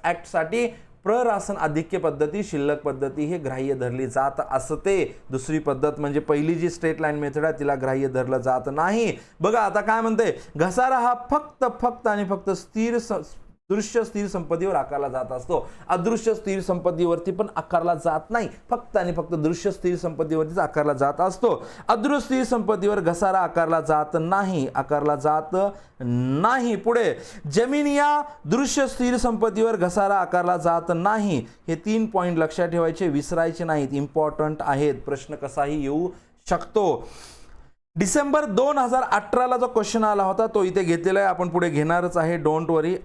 ऍक्ट साठी प्ररासन आधिक्य पद्धती शिल्लक पद्धती हे ग्राह्य धरली जात असते दुसरी पद्धत म्हणजे पहिली जी स्ट्रेट लाईन मेथड आहे तिला ग्राह्य धरलं जात नाही बघा आता काय म्हणते घसारा हा फक्त आणि फक्त दृश्य स्थिर संपत्तीवर आकारला जात असतो अदृश्य स्थिर संपत्तीवरती पण आकारला जात नाही फक्त आणि फक्त दृश्य स्थिर संपत्तीवरतीच आकारला जात असतो अदृश्य स्थिर संपत्तीवर घसारा आकारला जात नाही पुढे जमीन या दृश्य स्थिर संपत्तीवर घसारा आकारला जात नाही हे 3 पॉइंट लक्षात ठेवायचे विसरायचे नाहीत इम्पॉर्टंट आहेत प्रश्न कसाही येऊ शकतो डिसेंबर 2018 ला जो क्वेश्चन आला होता तो इथे घेतलेला आहे आपण पुढे घेणारच आहे डोंट वरी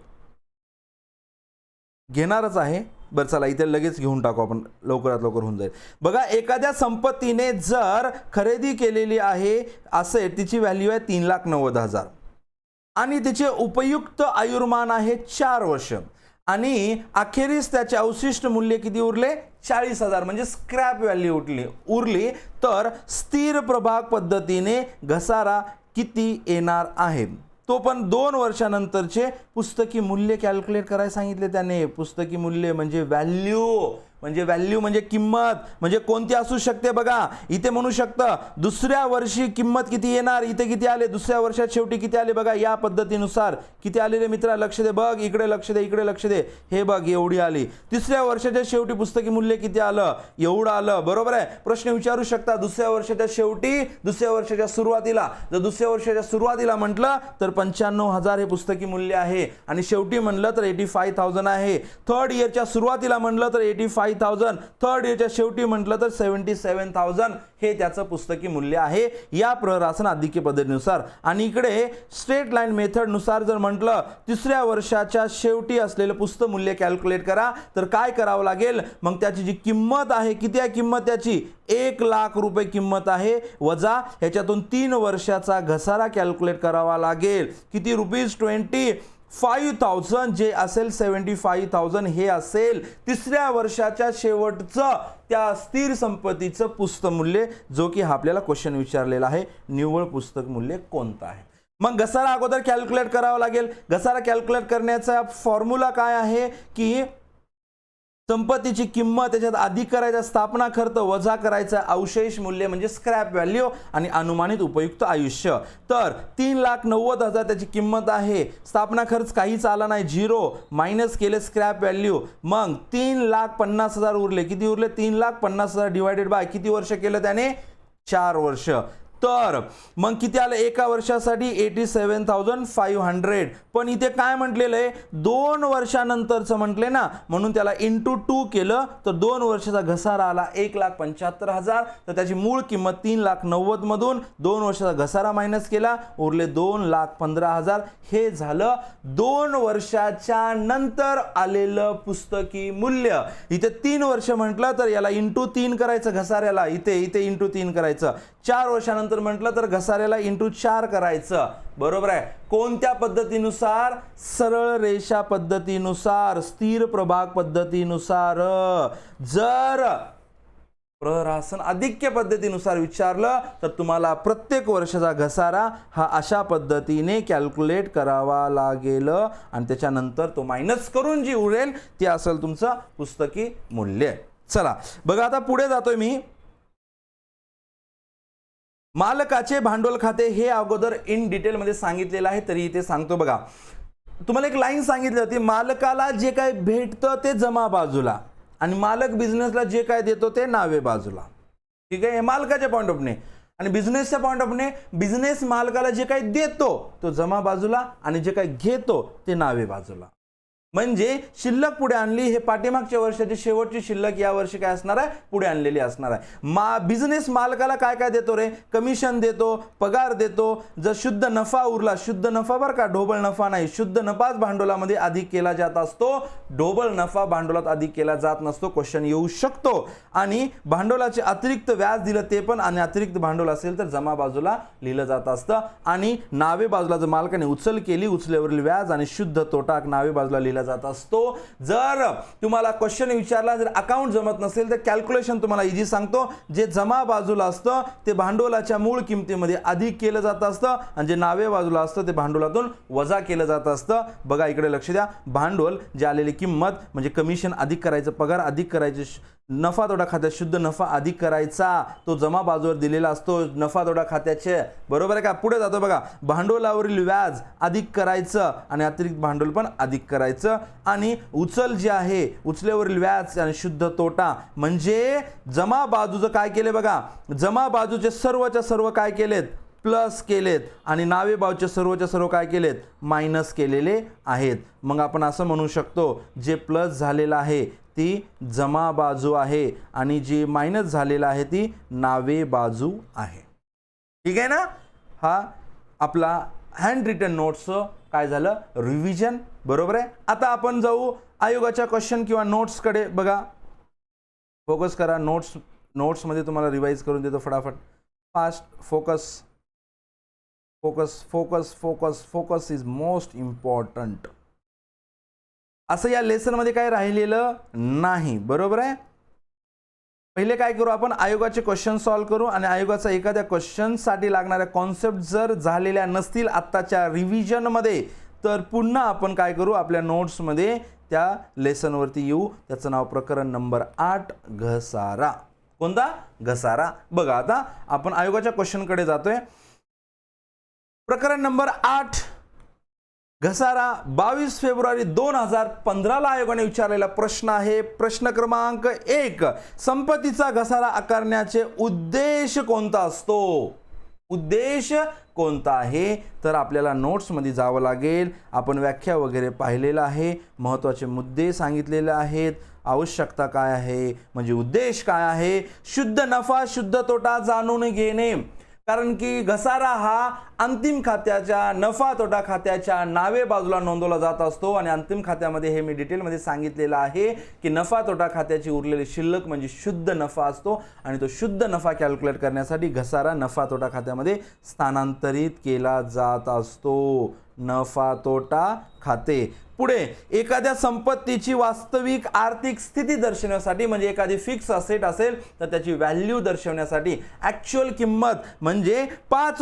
घेणारच आहे बरं चला इथे लगेच घेऊन टाकू आपण लवकरात लवकर होऊन जाईल बघा एखाद्या संपत्तीने जर खरेदी केलेली आहे असे तिची व्हॅल्यू आहे 3,90,000 आणि तिचे उपयुक्त आयुर्मान आहे 4 वर्ष आणि अखेरीस त्याचे अवशिष्ट मूल्य किती उरले 40,000 म्हणजे स्क्रॅप व्हॅल्यू उरली तर स्थिर प्रभाग पद्धतीने घसारा किती येणार आहे तो पण 2 वर्षानंतरचे पुस्तकी मूल्य कॅल्क्युलेट करायला सांगितले त्याने पुस्तकी मूल्य म्हणजे व्हॅल्यू म्हणजे किंमत म्हणजे कोणती असू शकते बघा इथे म्हणू शकतं दुसऱ्या वर्षी किंमत किती येणार इथे किती आले दुसऱ्या वर्षात शेवटी किती आले बघा या पद्धतीनुसार किती आले रे मित्रा लक्ष दे बघ इकडे लक्ष दे हे बघ एवढी आली तिसऱ्या वर्षाच्या शेवटी पुस्तकी मूल्य किती आलं एवढं आलं बरोबर आहे प्रश्न विचारू शकता दुसऱ्या वर्षाच्या शेवटी दुसऱ्या वर्षाच्या सुरुवातीला जर दुसऱ्या वर्षाच्या सुरुवातीला म्हटलं तर 95,000 हे पुस्तकी मूल्य आहे आणि शेवटी म्हणलं तर 85,000 आहे थर्ड इयरच्या सुरुवातीला म्हणलं तर 85,000 थर्ड इयरच्या शेवटी म्हटलं तर 77,000 हे त्याचं पुस्तकी मूल्य आहे या प्ररासन आधिक्य पद्धतीनुसार आणि इकडे स्ट्रेट लाईन मेथड नुसार जर म्हटलं तिसऱ्या वर्षाच्या शेवटी असलेलं पुस्तक मूल्य कॅल्क्युलेट करा तर काय करावं लागेल मग त्याची जी किंमत आहे किती आहे किंमत त्याची 1,00,000 रुपये किंमत आहे वजा ह्याच्यातून 3 वर्षाचा घसारा कॅल्क्युलेट करावा लागेल किती ₹25,000 जे असेल 75,000 हे असेल तिसऱ्या वर्षाच्या शेवटचं त्या स्थिर संपत्तीचं पुस्तक मूल्य जो की आपल्याला क्वेश्चन विचारलेला आहे निव्वळ पुस्तक मूल्य कोणतं आहे मग घसारा अगोदर कॅल्क्युलेट करावा लागेल. घसारा कॅल्क्युलेट करण्याचा फॉर्म्युला काय आहे की संपत्तीची किंमत त्याच्यात अधिक करायचा स्थापना खर्च वजा करायचा अवशेष मूल्य म्हणजे स्क्रॅप व्हॅल्यू आणि अनुमानित उपयुक्त आयुष्य. तर 3,90,000 त्याची किंमत आहे. स्थापना खर्च काहीच आला नाही, 0 मायनस केले स्क्रॅप व्हॅल्यू. मग 3,50,000 उरले. किती उरले? 3,50,000 डिवायडेड बाय किती वर्ष केलं त्याने? 4 वर्ष. तर मग किती आलं एका वर्षासाठी? 87,500. पण इथे काय म्हटलेलं आहे? 2 वर्षानंतरचं म्हटले ना, म्हणून त्याला इंटू 2 केलं तर 2 वर्षाचा घसारा आला 1,75,000. तर त्याची मूळ किंमत 3,90,000 मधून 2 वर्षाचा घसारा मायनस केला, उरले 2,15,000. हे झालं 2 वर्षाच्या नंतर आलेलं पुस्तकी मूल्य. इथे 3 वर्ष म्हटलं तर याला इंटू 3 करायचं घसाऱ्याला, इथे इंटू 3 करायचं. 4 वर्षानंतर म्हटलं तर घसाऱ्याला इंटू 4 करायचं. बरोबर आहे. कोणत्या पद्धतीनुसार? सरळ रेषा पद्धतीनुसार, स्थिर प्रभाग पद्धतीनुसार. जर प्रहरासन आधिक्य पद्धतीनुसार विचारलं तर तुम्हाला प्रत्येक वर्षाचा घसारा हा अशा पद्धतीने कॅल्क्युलेट करावा लागेल आणि त्याच्यानंतर तो मायनस करून जी उरेल ती असेल तुमचं पुस्तकी मूल्य. चला बघा आता पुढे जातोय मी. मालकाचे भांडवल खाते हे अगोदर इन डिटेल मध्ये सांगितलेलं आहे, तरी इथे सांगतो बघा. तुम्हाला एक लाईन सांगितली होती, मालकाला जे काय भेटतं ते जमा बाजूला आणि मालक बिझनेसला जे काय देतो ते नावे बाजूला. ठीक आहे, हे मालकाच्या पॉइंट ऑफ ने. आणि बिझनेसच्या पॉइंट ऑफ ने बिझनेस मालकाला जे काही देतो तो जमा बाजूला आणि जे काही घेतो ते नावे बाजूला. म्हणजे शिल्लक पुढे आणली, हे पाठीमागच्या वर्षाची शेवटची शिल्लक या वर्षी काय असणार आहे? पुढे आणलेली असणार आहे. बिझनेस मालकाला काय काय देतो रे? कमिशन देतो, पगार देतो. जर शुद्ध नफा उरला, शुद्ध नफा बरं का, ढोबळ नफा नाही, शुद्ध नफाच भांडवलामध्ये अधिक केला जात असतो, ढोबळ नफा भांडवलात अधिक केला जात नसतो. क्वेश्चन येऊ शकतो. आणि भांडवलाचे अतिरिक्त व्याज दिलं ते पण, आणि अतिरिक्त भांडवल असेल तर जमा बाजूला लिहिलं जात असतं. आणि नावे बाजूला जर मालकाने उचल केली, उचलेवरील व्याज आणि शुद्ध तोटा नावे बाजूला लिहिला जात असतो. जर तुम्हाला क्वेश्चन विचारला, जर अकाउंट जमत नसेल तर कॅल्क्युलेशन तुम्हाला इजी सांगतो. जे जमा बाजूला असतं ते भांडवलाच्या मूळ किमतीमध्ये अधिक केलं जात असतं आणि जे नावे बाजूला असतं ते भांडवलातून वजा केलं जात असतं. बघा इकडे लक्ष द्या. भांडवल जे आलेली किंमत म्हणजे कमिशन अधिक करायचं, पगार अधिक करायचे, नफा तोटा खात्यात शुद्ध नफा अधिक करायचा, तो जमा बाजूवर दिलेला असतो नफा तोटा खात्याचे. बरोबर आहे का? पुढे जातो बघा. भांडवलावरील व्याज अधिक करायचं आणि अतिरिक्त भांडवल पण अधिक करायचं. आणि उचल जे आहे, उचलेवरील व्याज आणि शुद्ध तोटा म्हणजे जमा बाजूचं काय केले बघा. जमा बाजूचे सर्वच्या सर्व काय केलेत? प्लस केलेत. आणि नावे बाजूचे सर्वच्या सर्व काय केलेत? मायनस केलेले आहेत. मग आपण असं म्हणू शकतो, जे प्लस झालेलं आहे ती जमा बाजू आहे आणि जी मायनस झालेला आहे ती नावे बाजू आहे. ठीक आहे ना? हा आपला हँड रिटन नोट्सचं काय झालं? रिव्हिजन. बरोबर आहे. आता आपण जाऊ आयोगाच्या क्वेश्चन किंवा नोट्सकडे. बघा, फोकस करा. नोट्समध्ये तुम्हाला रिवाइज करून देतो फटाफट. Fast focus focus focus focus focus is most important. असं या लेसन मध्ये काय राहिलेलं नाही. बरोबर आहे. पहिले काय करू आपण? आयोगाचे क्वेश्चन सॉल्व्ह करू आणि आयोगाचा एखाद्या क्वेश्चन साठी लागणाऱ्या कॉन्सेप्ट जर झालेल्या नसतील आत्ताच्या रिव्हिजन मध्ये तर पुन्हा आपण काय करू? आपल्या नोट्स मध्ये त्या लेसन वरती येऊ. त्याचं नाव प्रकरण नंबर 8 घसारा. कोणता? घसारा. बघा आता आपण आयोगाच्या क्वेश्चन कडे जातोय. प्रकरण नंबर 8 घसारा 22 फेब्रुवारी 2015 ला आयोगाने विचारलेला प्रश्न आहे. प्रश्न क्रमांक 1. संपत्तीचा घसारा आकारण्याचे उद्देश कोणता असतो? उद्देश कोणता आहे? तर आपल्याला नोट्स मध्ये जावं लागेल. आपण व्याख्या वगैरे पाहिलेला आहे, महत्त्वाचे मुद्दे सांगितलेले आहेत, आवश्यकता काय आहे म्हणजे उद्देश काय आहे, शुद्ध नफा शुद्ध तोटा जाणून घेणे. कारण की घसारा हा अंतिम खात्याच्या नफा तोटा खात्याच्या नावे बाजूला नोंदवला जात असतो आणि अंतिम खात्यामध्ये हे मी डिटेलमध्ये सांगितलेलं आहे की नफा तोटा खात्याची उरलेली शिल्लक म्हणजे शुद्ध नफा असतो आणि तो शुद्ध नफा कॅल्क्युलेट करण्यासाठी घसारा नफा तोटा खात्यामध्ये स्थानांतरित केला जात असतो. नफा तोटा खाते. पुढे एखाद्या संपत्तीची वास्तविक आर्थिक स्थिती दर्शवण्यासाठी म्हणजे एखादी फिक्स असेट असेल तर त्याची व्हॅल्यू दर्शवण्यासाठी ॲक्च्युअल किंमत म्हणजे 5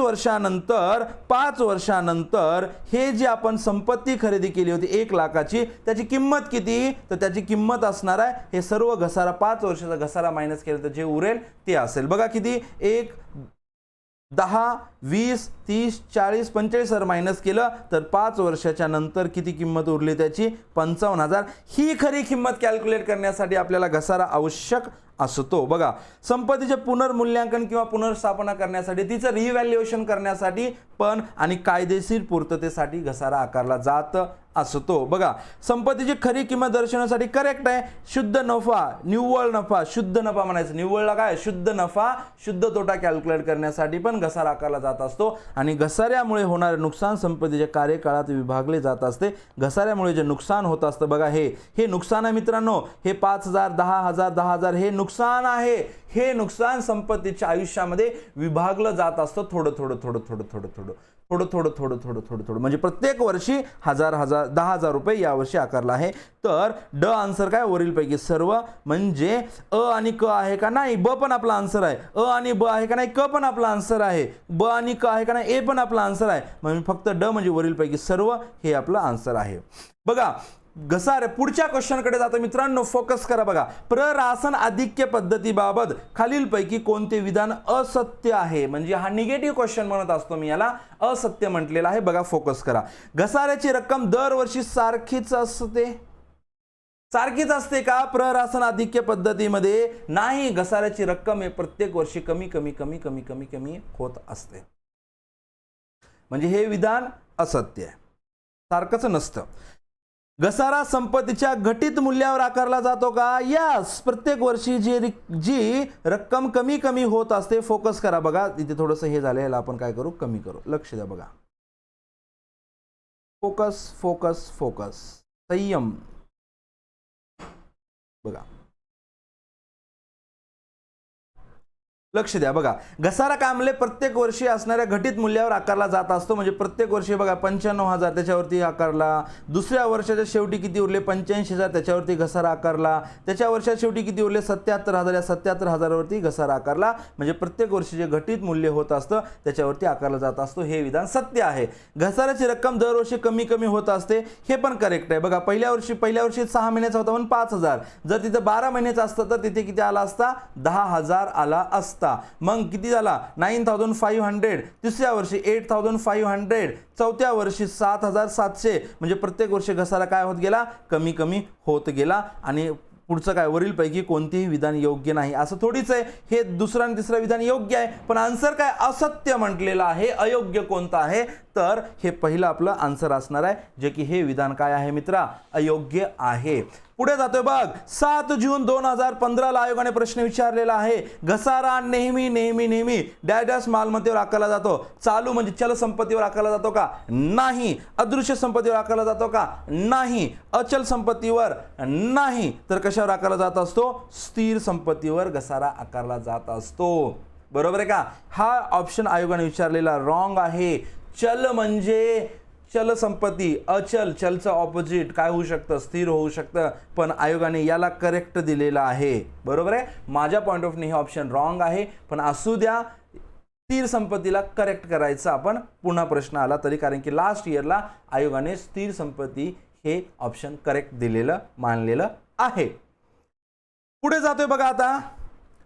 वर्षानंतर हे जे आपण संपत्ती खरेदी केली होती 1 लाखाची त्याची किंमत किती, तर त्याची किंमत असणार आहे हे सर्व घसारा 5 वर्षाचा घसारा मायनस केलं तर जे उरेल ते असेल. बघा किती 1 10 20 30 40 45 मायनस केलं तर 5 वर्षाच्या नंतर किती किंमत उरली त्याची 55,000. ही खरी किंमत कॅल्क्युलेट करण्यासाठी आपल्याला घसारा आवश्यक असतो. बघा संपत्तीचे पुनर्मूल्यांकन किंवा पुनर्स्थापना करण्यासाठी तिचं रिव्हॅल्युएशन करण्यासाठी पण आणि कायदेशीर पूर्ततेसाठी घसारा आकारला जात असतो. बघा संपत्तीची खरी किंमत दर्शवण्यासाठी करेक्ट आहे शुद्ध नफा, निव्वळ नफा, शुद्ध नफा म्हणायचं, निव्वळला काय शुद्ध नफा शुद्ध तोटा कॅल्क्युलेट करण्यासाठी पण घसारा आकारला जात असतो. आणि घसाऱ्यामुळे होणारे नुकसान संपत्तीच्या कार्यकाळात विभागले जात असते. घसाऱ्यामुळे जे नुकसान होत असतं बघा हे नुकसान आहे मित्रांनो, हे 5,000 10,000 10,000 हे नुकसान आहे. हे नुकसान संपत्तीच्या आयुष्यामध्ये विभागलं जात असतं थोडं म्हणजे प्रत्येक वर्षी 10,000 रुपये यावर्षी आकारला आहे. तर ड आन्सर काय वरीलपैकी सर्व म्हणजे अ आणि क आहे का नाही, ब पण आपला आन्सर आहे, अ आणि ब आहे का नाही, क पण आपला आन्सर आहे, ब आणि क आहे का नाही, ए पण आपला आन्सर आहे, म्हणजे फक्त ड म्हणजे वरीलपैकी सर्व हे आपलं आन्सर आहे. बघा घसारे पुढच्या क्वेश्चनकडे जातो मित्रांनो, फोकस करा. बघा प्ररासन आधिक्य पद्धतीबाबत खालीलपैकी कोणते विधान असत्य आहे, म्हणजे हा निगेटिव्ह क्वेश्चन म्हणत असतो मी, याला असत्य म्हटलेला आहे. बघा फोकस करा. घसाऱ्याची रक्कम दरवर्षी सारखीच असते का प्ररासन आधिक्य पद्धतीमध्ये? नाही, घसाऱ्याची रक्कम हे प्रत्येक वर्षी कमी होत असते. म्हणजे हे विधान असत्य आहे, सारखंच नसतं. घसारा संपत्तीच्या घटित मूल्यावर आकारला जातो का? यस, प्रत्येक वर्षी जी रक्कम कमी होत असते. फोकस करा. बघा इथे थोडंसं हे झालं, याला आपण काय करू, कमी करू. लक्ष द्या. बघा फोकस संयम. बघा लक्ष द्या. बघा घसारा काय म्हणले, प्रत्येक वर्षी असणाऱ्या घटित मूल्यावर आकारला जात असतो. म्हणजे प्रत्येक वर्षी बघा 95,000 त्याच्यावरती आकारला, दुसऱ्या वर्षाच्या शेवटी किती उरले 85,000 त्याच्यावरती घसारा आकारला, त्याच्या वर्षाच्या शेवटी किती उरले 77,000 या 77,000वरती घसारा आकारला. म्हणजे प्रत्येक वर्षी जे घटित मूल्य होत असतं त्याच्यावरती आकारला जात असतो. हे विधान सत्य आहे. घसाऱ्याची रक्कम दरवर्षी कमी होत असते, हे पण करेक्ट आहे. बघा पहिल्या वर्षी 6 महिन्याचा होता म्हणून 5,000, जर तिथे 12 महिन्याचा असतं तर तिथे किती आला असता 10,000 आला असता. मग किती झाला 9,500, तिसऱ्या वर्षी 8,500, चौथ्या वर्षी 7,700. म्हणजे प्रत्येक वर्षी घसारा काय होत गेला, कमी होत गेला. आणि पुढचं काय, वरीलपैकी कोणतेही विधान योग्य नाही. असं थोडीच आहे, हे दुसरं आणि तिसरं विधान योग्य आहे, पण आन्सर काय असत्य म्हटलेलं आहे. अयोग्य कोणतं आहे, तर हे पहिलं आपलं आन्सर असणार आहे, जे की हे विधान काय आहे मित्रा, अयोग्य आहे. पुढे जातोय बघ. 7 जून 2015 आयोगाने प्रश्न विचारलेला आहे. घसारा नेहमी डॅश मालमत्तेवर आकारला जातो. चालू म्हणजे चल संपत्तीवर आकारला जातो का? नाही. अदृश्य संपत्तीवर आकारला जातो का? नाही. अचल संपत्तीवर नाही. तर कशावर आकारला जात असतो? स्थिर संपत्तीवर घसारा आकारला जात असतो. बरोबर आहे का? हा ऑप्शन आयोगाने विचारलेला रॉंग आहे. चल म्हणजे चल संपत्ती, अचल, चलचं ऑपोजिट काय होऊ शकतं, स्थिर होऊ शकतं, पण आयोगाने याला करेक्ट दिलेला आहे. बरोबर आहे. माझ्या पॉईंट ऑफ व्ह्यू हे ऑप्शन रॉंग आहे, पण असू द्या, स्थिर संपत्तीला करेक्ट करायचं आपण पुन्हा प्रश्न आला तरी, कारण की लास्ट इयरला आयोगाने स्थिर संपत्ती हे ऑप्शन करेक्ट दिलेलं मानलेलं आहे. पुढे जातोय बघा. आता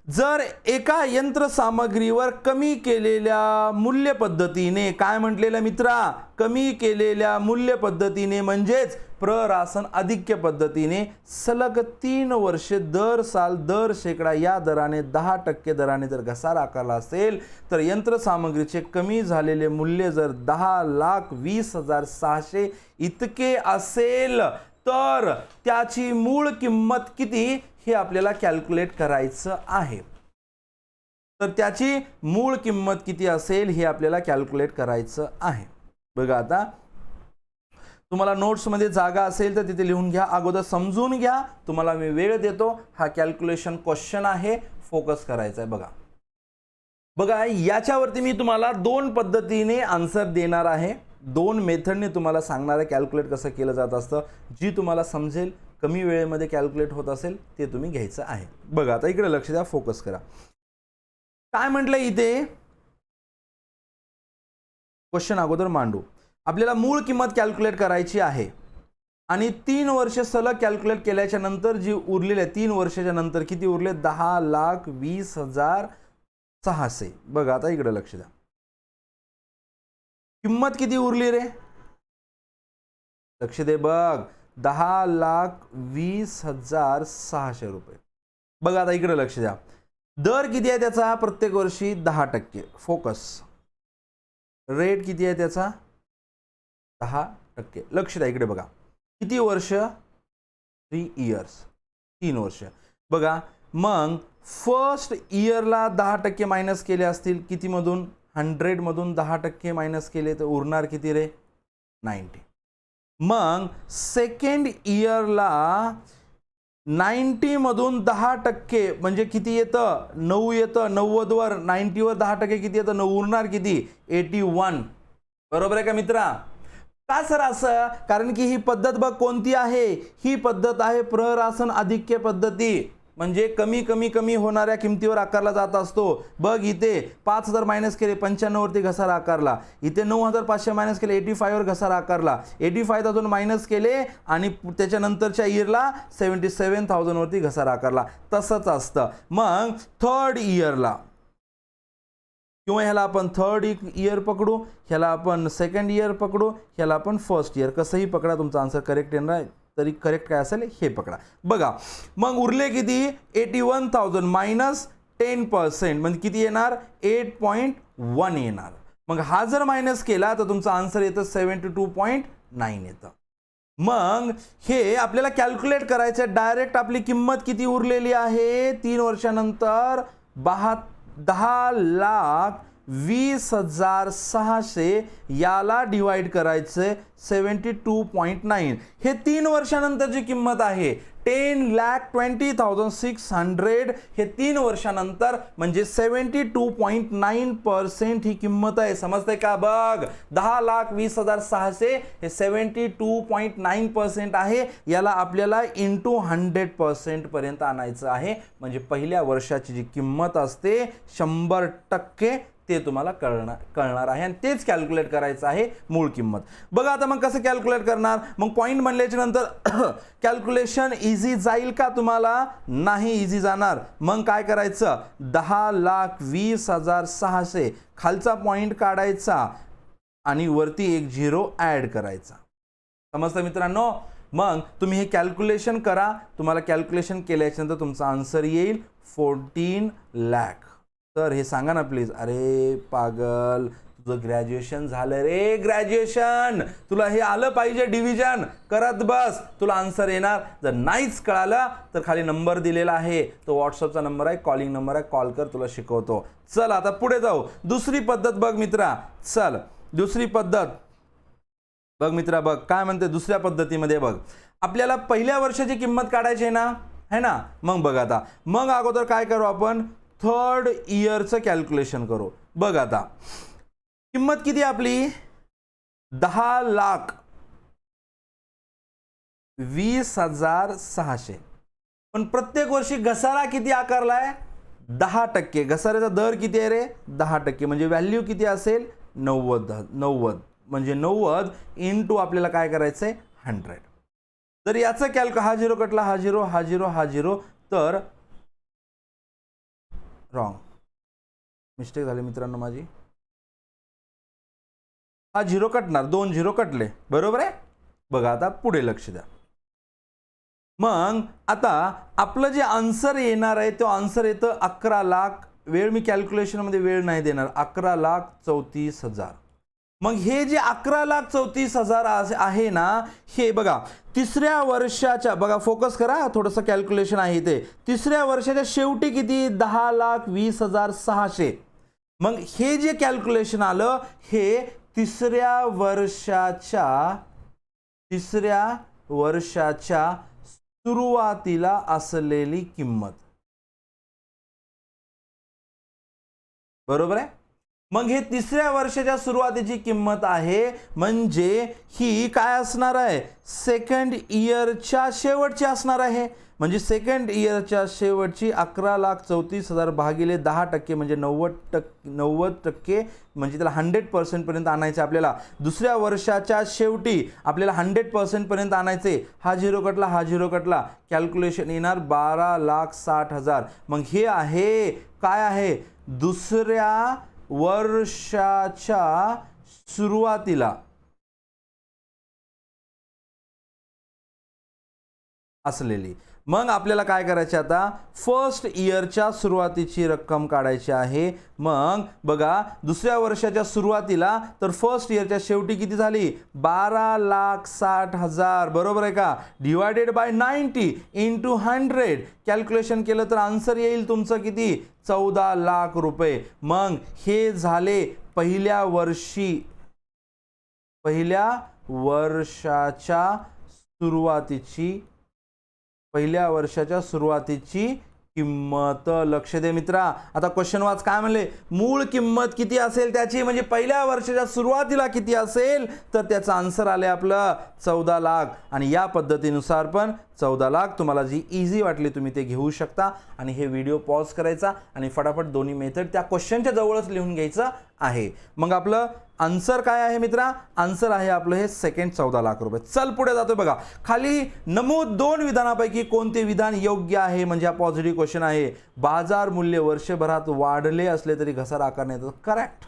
जर एका यंत्रसामग्रीवर कमी केलेल्या मूल्य पद्धतीने, काय म्हटलेलं मित्रा, कमी केलेल्या मूल्य पद्धतीने म्हणजेच प्ररासन आधिक्य पद्धतीने सलग 3 वर्षे दर साल दर शेकडा या दराने 10% दराने जर घसारा आकारला असेल, तर यंत्रसामग्रीचे कमी झालेले मूल्य जर 10,20,600 इतके असेल तर त्याची मूळ किंमत किती हे आपल्याला कॅल्क्युलेट करायचं आहे. तर त्याची मूळ किंमत किती असेल हे आपल्याला कॅल्क्युलेट करायचं आहे. बघा आता तुम्हाला नोट्समध्ये जागा असेल तर तिथे लिहून घ्या, अगोदर समजून घ्या, तुम्हाला मी वेळ देतो. हा कॅल्क्युलेशन क्वेश्चन आहे, फोकस करायचा आहे. बघा याच्यावरती मी तुम्हाला 2 पद्धतीने आन्सर देणार आहे. दोन मेथडने तुम्हाला सांगणार आहे कॅल्क्युलेट कसं केलं जात असतं, जी तुम्हाला समजेल, कमी वेळेमध्ये कॅल्क्युलेट होत असेल ते तुम्ही घ्यायचं आहे. बघा आता इकडे लक्ष द्या, फोकस करा. काय म्हटलं इथे, क्वेश्चन अगोदर मांडू. आपल्याला मूळ किंमत कॅल्क्युलेट करायची आहे आणि 3 वर्ष सलग कॅल्क्युलेट केल्याच्या नंतर जी उरलेले 3 वर्षाच्या नंतर किती उरले, 10,20,600. बघा आता इकडे लक्ष द्या, किंमत किती उरली रे, लक्ष दे बघ, 10,20,600 रुपये. बघा आता इकडे लक्ष द्या, दर किती आहे त्याचा, प्रत्येक वर्षी 10%. फोकस, रेट किती आहे त्याचा, 10%. लक्ष द्या इकडे बघा, किती वर्ष, 3 इयर्स, 3 वर्ष. बघा मग फर्स्ट इयरला 10% मायनस केले असतील, किती मधून, 100 मधून 10% मायनस केले तर उरणार किती रे, 90. मग सेकंड इयरला 90 मधून 10% म्हणजे किती येतं, 9 येतं. 90 वर 90 वर 10% किती येतं, 9 उरणार किती, 81. बरोबर आहे का मित्रा. का सर असं, कारण की ही पद्धत बघ कोणती आहे, ही पद्धत आहे प्रहरासन आधिक्य पद्धती, म्हणजे कमी कमी कमी होणाऱ्या किमतीवर आकारला जात असतो. बघ इथे 5,000 मायनस केले, 95 वरती घसारा आकारला. इथे 9,500 मायनस केले, 85 वर घसारा आकारला. 85,000 मायनस केले आणि त्याच्यानंतरच्या इयरला 77,000 वरती घसारा आकारला. तसंच असतं. मग थर्ड इयरला, किंवा ह्याला आपण थर्ड इयर पकडू, ह्याला आपण सेकंड इयर पकडू, ह्याला आपण फर्स्ट इयर, कसंही पकडा, तुमचा आन्सर करेक्ट येणार, तरी करेक्ट काय असेल हे पकडा. बघा मग उरले किती, 81,000 मायनस 10% म्हणजे किती येणार, 8.1 येणार. मग हा जर मायनस केला तर तुमचा आन्सर येतं 72.9 येतं. मग हे आपल्याला कॅल्क्युलेट करायचं, डायरेक्ट आपली किंमत किती उरलेली आहे 3 वर्षानंतर, 10,20,600 याला डिवाइड करायचे 72.9. हे 3 वर्षानंतरची किंमत आहे, 10,20,600. हे 3 वर्षानंतर म्हणजे 72.9% ही किंमत आहे. समजतंय का, बघ 10,20,600 हे 72.9% आहे. याला आपल्याला इंटू 100% पर्यंत आणायचं आहे, म्हणजे पहिल्या वर्षाची जी किंमत असते 100% ते तुम्हाला कळणार आहे आणि तेच कॅल्क्युलेट करायचं आहे मूळ किंमत. बघा आता मग कसं कॅल्क्युलेट करणार, मग पॉईंट बनल्याच्या नंतर कॅल्क्युलेशन इझी जाईल का तुम्हाला, नाही इझी जाणार. मग काय करायचं, 10,20,600 खालचा पॉईंट काढायचा आणि वरती एक 0 ऍड करायचा. समजतं मित्रांनो. मग तुम्ही हे कॅल्क्युलेशन करा, तुम्हाला कॅल्क्युलेशन केल्याच्या नंतर तुमचा आन्सर येईल 14 लाख. तर हे सांगा ना प्लीज, अरे पागल तुझं ग्रॅज्युएशन झालं रे, ग्रॅज्युएशन, तुला हे आलं पाहिजे, डिव्हिजन करत बस, तुला आन्सर येणार. जर नाहीच कळालं तर खाली नंबर दिलेला आहे, तो व्हॉट्सअपचा नंबर आहे, कॉलिंग नंबर आहे, कॉल कर, तुला शिकवतो. चल आता पुढे जाऊ. दुसरी पद्धत बघ मित्रा, चल दुसरी पद्धत बघ मित्रा, बघ काय म्हणते दुसऱ्या पद्धतीमध्ये. बघ आपल्याला पहिल्या वर्षाची किंमत काढायची आहे ना, है ना. मग बघ आता, मग अगोदर काय करू आपण, थर्ड इयरचं कॅल्क्युलेशन करू. बघ आता किंमत किती आपली, 10,20,600. पण प्रत्येक वर्षी घसारा किती आकारलाय, 10%. घसाऱ्याचा दर किती आहे रे, 10%. म्हणजे व्हॅल्यू किती असेल, 90 म्हणजे 90 इंटू आपल्याला काय करायचंय 100. जर याचं हा 0 कटला, हा 0, हा 0, हा 0, तर रॉंग, मिस्टेक झाली मित्रांनो माझी. हा 0 कटणार, 2 0 कटले, बरोबर आहे. बघा आता पुढे लक्ष द्या. मग आता आपलं जे आन्सर येणार आहे तो आन्सर येतं 11 लाख. वेळ मी कॅल्क्युलेशन मध्ये वेळ नाही देणार, 11,34,000. मग हे जे 11,34,000 आहे ना, हे बघा तिसऱ्या वर्षाच्या, बघा फोकस करा, थोडंसं कॅल्क्युलेशन आहे इथे. तिसऱ्या वर्षाच्या शेवटी किती, 10,20,600. मग हे जे कॅल्क्युलेशन आलं हे तिसऱ्या वर्षाच्या सुरुवातीला असलेली किंमत, बरोबर आहे. मग हे तिसऱ्या वर्षाच्या सुरुवातीची किंमत आहे, म्हणजे ही काय असणार आहे, सेकंड इयरच्या शेवटची असणार आहे. म्हणजे सेकंड इयरच्या शेवटची 11,34,000 भागिले 10% म्हणजे 90% म्हणजे त्याला 100% पर्यंत आणायचे आपल्याला. दुसऱ्या वर्षाच्या शेवटी आपल्याला 100% पर्यंत आणायचे. हा झिरो कटला, हा झिरो कटला, कॅल्क्युलेशन येणार 12,60,000. मग हे आहे काय आहे, दुसऱ्या वर्षाच्या सुरुवातीला असलेली. मग आपल्याला काय करायचे, आता फर्स्ट इयरच्या सुरुवातीची रक्कम काढायची आहे. मग बघा, दुसऱ्या वर्षाच्या सुरुवातीला तर फर्स्ट इयरच्या शेवटी किती झाली, 12,60,000, बरोबर आहे का, डिवायडेड बाय 90 इंटू 100 कॅल्क्युलेशन केलं तर आन्सर येईल तुमचं किती, 14 लाख रुपये. मग हे झाले पहिल्या वर्षाच्या सुरुवातीची किंमत. लक्ष दे मित्रा. आता क्वेश्चन वाच काय म्हणले, मूळ किंमत किती असेल त्याची, म्हणजे पहिल्या वर्षाच्या सुरुवातीला किती असेल, तर त्याचं आन्सर आले आपलं 14 लाख. आणि या पद्धतीनुसार पण 14 लाख तुम्हाला जी इझी वाटली तुम्ही ते घेऊ शकता. आणि हे व्हिडिओ पॉज करायचा आणि फटाफट दोन्ही मेथड त्या क्वेश्चनच्या जवळच लिहून घ्यायचं आहे. मग आपलं आन्सर काय आहे मित्रा, आन्सर आहे आपलं हे सेकंड 14 लाख रुपये. चल पुढे जातोय बघा, खाली नमूद 2 विधानापैकी कोणते विधान योग्य आहे, म्हणजे हा पॉझिटिव्ह क्वेश्चन आहे. बाजार मूल्य वर्षभरात वाढले असले तरी घसारा आकारण्यात येतो. करेक्ट.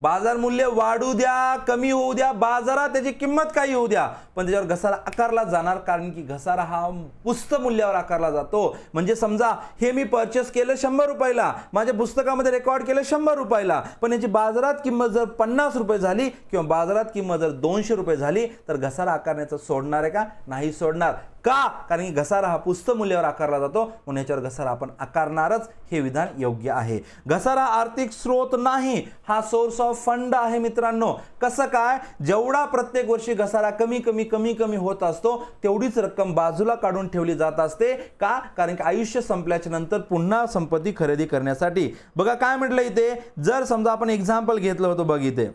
बाजार मूल्य वाढू द्या, कमी होऊ द्या, बाजारात त्याची किंमत काही होऊ द्या, पण त्याच्यावर घसारा आकारला जाणार, कारण की घसारा हा पुस्तक मूल्यावर आकारला जातो. म्हणजे समजा हे मी परचेस केलं 100 रुपयाला, माझ्या पुस्तकामध्ये रेकॉर्ड केलं 100 रुपयाला, पण याची बाजारात किंमत जर 50 रुपये झाली किंवा बाजारात किंमत जर 200 रुपये झाली, तर घसारा आकारण्याचं सोडणार आहे का, नाही सोडणार. का, कारण की घसारा हा पुस्तक मूल्यावर आकारला जातो, म्हणून याच्यावर घसारा आपण आकारणारच. हे विधान योग्य आहे. घसारा आर्थिक स्रोत नाही, हा सोर्स ऑफ फंड आहे मित्रांनो. कसं काय, जेवढा प्रत्येक वर्षी घसारा कमी कमी कमी कमी होत असतो, तेवढीच रक्कम बाजूला काढून ठेवली जात असते. का, कारण की आयुष्य संपल्याच्या नंतर पुन्हा संपत्ती खरेदी करण्यासाठी. बघा काय म्हटलं इथे, जर समजा आपण एक्झाम्पल घेतलं होतं, बघ इथे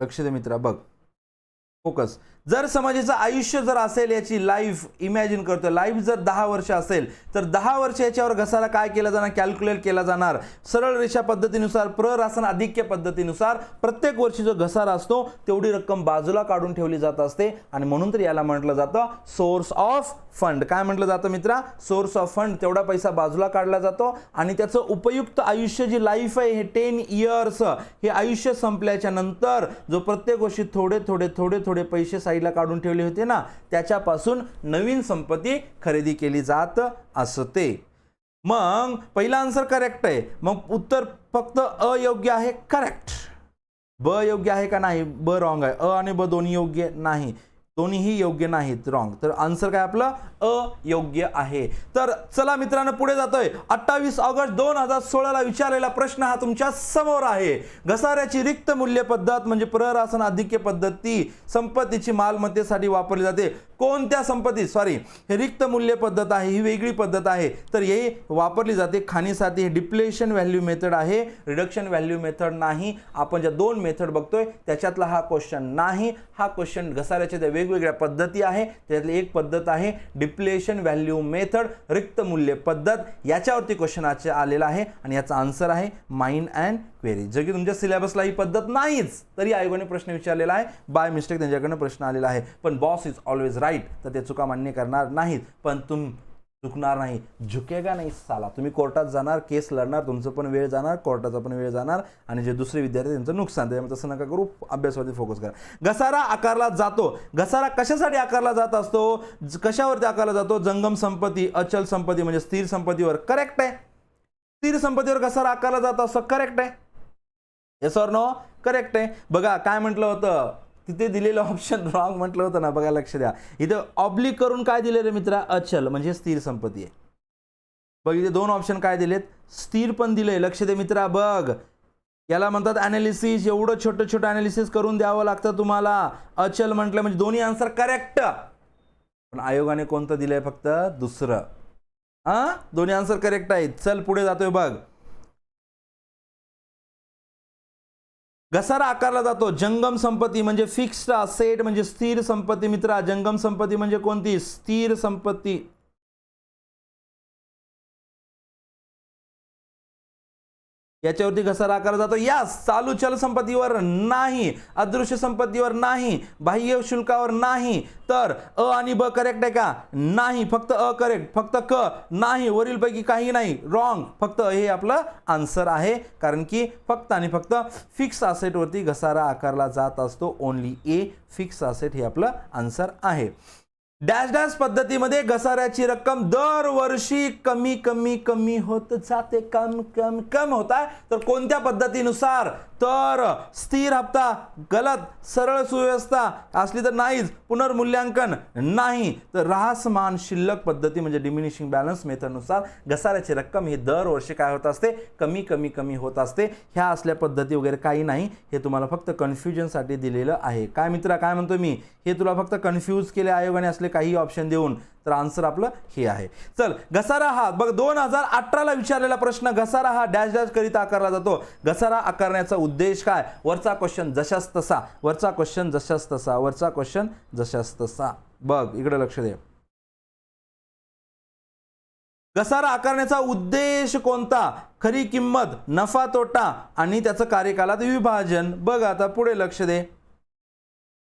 लक्ष दे मित्रा, बघ फोकस. जर समाजाचं आयुष्य जर असेल, याची लाईफ इमॅजिन करतो, लाईफ जर 10 वर्ष असेल, तर 10 वर्ष याच्यावर घसारा काय केला जाणार, कॅल्क्युलेट केला जाणार. सरळ रेषा पद्धतीनुसार, प्ररासन आधिक्य पद्धतीनुसार प्रत्येक वर्षी जो घसारा असतो तेवढी रक्कम बाजूला काढून ठेवली जात असते. आणि म्हणून तर याला म्हटलं जातं सोर्स ऑफ फंड. काय म्हटलं जातं मित्रा, सोर्स ऑफ फंड. तेवढा पैसा बाजूला काढला जातो आणि त्याचं उपयुक्त आयुष्य जी लाईफ आहे, हे 10 इयर्स, हे आयुष्य संपल्याच्या नंतर जो प्रत्येक वर्षी थोडे थोडे थोडे थोडे पैसे साईडला काढून ठेवले होते ना, त्याच्यापासून नवीन संपत्ती खरेदी केली जात असते. मग पहिला आन्सर करेक्ट आहे. मग उत्तर फक्त अयोग्य आहे, करेक्ट. ब योग्य आहे का नाही, ब रॉंग आहे. अ आणि ब दोन्ही योग्य नाही, दोन्हीही योग्य नाहीत, रॉंग. तर आन्सर काय आपलं अयोग्य आहे. तर चला मित्रांनो पुढे जातोय. 28 ऑगस्ट 2016 ला विचारलेला प्रश्न हा तुमच्या समोर आहे. घसाऱ्याची रिक्त मूल्य पद्धत म्हणजे प्ररासन आधिक्य पद्धती संपत्तीची मालमत्तेसाठी वापरली जाते. कोणत्या संपत्ती, सॉरी, हे रिक्त मूल्य पद्धत आहे, ही वेगळी पद्धत आहे. तर हे वापरली जाते खाणीसाठी. हे डिप्लेशन व्हॅल्यू मेथड आहे, रिडक्शन व्हॅल्यू मेथड नाही. आपण ज्या 2 मेथड बघतोय त्याच्यातला हा क्वेश्चन नाही. हा क्वेश्चन घसाऱ्याच्या त्या वेगवेगळ्या पद्धती आहे, त्यातली एक पद्धत आहे डिप्लेशन व्हॅल्यू मेथड, रिक्त मूल्य पद्धत. याच्यावरती क्वेश्चन आलेला आहे आणि याचा आन्सर आहे माइंड अँड क्वेरी. जर की तुमच्या सिलेबसला ही पद्धत नाहीच, तरी आयोगाने प्रश्न विचारलेला आहे, बाय मिस्टेक त्यांच्याकडनं प्रश्न आलेला आहे. पण बॉस इज ऑलवेज राईट, तर ते चुका मान्य करणार नाहीत. पण तुम चुकणार नाही, झुकेगा नाही साला. तुम्ही कोर्टात जाणार, केस लढणार, तुमचं पण वेळ जाणार, कोर्टाचा पण वेळ जाणार आणि जे दुसरे विद्यार्थी त्यांचं नुकसान. त्यामुळे तसं नका करू, अभ्यासावरती फोकस करा. घसारा आकारला जातो. घसारा कशासाठी आकारला जात असतो, कशावरती आकारला जातो, जंगम संपत्ती, अचल संपत्ती म्हणजे स्थिर संपत्तीवर. करेक्ट आहे. स्थिर संपत्तीवर घसारा आकारला जात असतो, करेक्ट आहे. येस ऑर नो, करेक्ट आहे. बघा काय म्हटलं होतं तिथे दिलेलं ऑप्शन रॉंग म्हटलं होतं ना, बघा लक्ष द्या. इथं ऑब्लिक करून काय दिले रे मित्रा, अचल म्हणजे स्थिर संपत्ती आहे. बघ इथे 2 ऑप्शन काय दिलेत, स्थिर पण दिले. लक्ष दे मित्रा, बघ याला म्हणतात ॲनालिसिस. एवढं छोटं छोटं ॲनालिसिस करून द्यावं लागतं तुम्हाला. अचल म्हटलं म्हणजे दोन्ही आन्सर करेक्ट, पण आयोगाने कोणतं दिलंय? फक्त दुसरं. दोन्ही आन्सर करेक्ट आहेत. चल पुढे जातोय बघ. घसारा आकारला जातो जंगम संपत्ती म्हणजे फिक्स्ड असेट म्हणजे स्थिर संपत्ती. मित्रा, जंगम संपत्ती म्हणजे कोणती? स्थिर संपत्ती. याच्यावरती घसारा आकारला जातो. यास, चालू चल संपत्तीवर नाही, अदृश्य संपत्तीवर नाही, बाह्य शुल्कावर नाही. तर अ आणि ब करेक्ट आहे का? नाही. फक्त अ करेक्ट, फक्त क नाही, वरीलपैकी काही नाही, रॉंग. फक्त हे आपलं आन्सर आहे, कारण की फक्त आणि फक्त फिक्स असेटवरती घसारा आकारला जात असतो. ओनली ए, फिक्स असेट हे आपलं आन्सर आहे. डॅश डॅश पद्धतीमध्ये घसाऱ्याची रक्कम दरवर्षी कमी कमी कमी होत जाते. कम कम कम होत आहे. तर कोणत्या पद्धतीनुसार? तर स्थिर हप्ता गलत, सरळ सुव्यवस्था असली तर नाहीच, पुनर्मूल्यांकन नाही, तर ऱ्हासमान शिल्लक पद्धती म्हणजे डिमिनिशिंग बॅलन्स मेथडनुसार घसाऱ्याची रक्कम ही दरवर्षी काय होत असते? कमी कमी कमी होत असते. ह्या असल्या पद्धती वगैरे काही नाही, हे तुम्हाला फक्त कन्फ्युजनसाठी दिलेलं आहे. काय मित्रा, काय म्हणतो मी? हे तुला फक्त कन्फ्यूज केले आयोगाने असले काही ऑप्शन देऊन. तर आन्सर आपलं हे आहे. चल, घसारा हा बघ 2018ला विचारलेला प्रश्न. घसारा हा डॅश डॅश करिता आकारला जातो. घसारा आकारण्याचा उद्देश काय? वरचा क्वेश्चन जशास तसा, वरचा क्वेश्चन जशास तसा, वरचा क्वेश्चन जशास तसा. बघ इकडे लक्ष दे. घसारा आकारण्याचा उद्देश कोणता? खरी किंमत, नफा तोटा आणि त्याचं कार्यकालात विभाजन. बघ आता पुढे लक्ष दे.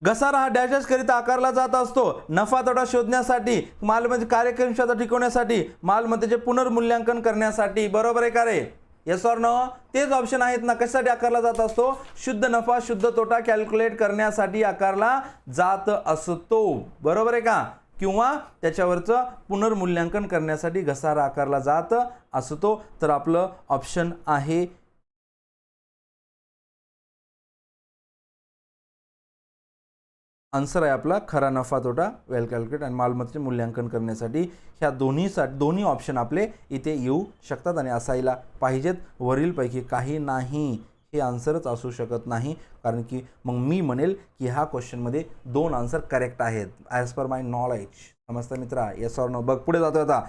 घसारा हा डॅश डॅश करिता आकारला जात असतो. नफा तोटा शोधण्यासाठी, मालमत्तेची कार्यक्षमता टिकवण्यासाठी, मालमत्तेचे पुनर्मूल्यांकन करण्यासाठी. बरोबर आहे का रे? Yes or no? तेच ऑप्शन आहेत ना. कशासाठी आकारला जात असतो? शुद्ध नफा शुद्ध तोटा कॅल्क्युलेट करण्यासाठी आकारला जात असतो. बरोबर आहे का? किंवा त्याच्यावरचं पुनर्मूल्यांकन करण्यासाठी घसारा आकारला जात असतो. तर आपलं ऑप्शन आहे आन्सर आहे आपला खरा नफा तोटा वेल कॅल्क्युलेट आणि मालमत्तेचे मूल्यांकन करण्यासाठी. ह्या दोन्ही ऑप्शन आपले इथे येऊ शकतात आणि असायला पाहिजेत. वरीलपैकी काही नाही, हे आन्सरच असू शकत नाही, कारण की मग मी म्हणेल की ह्या क्वेश्चनमध्ये 2 आन्सर करेक्ट आहेत ॲज पर माय नॉलेज. समजतं मित्रा? Yes or no? बघ पुढे जातो आता.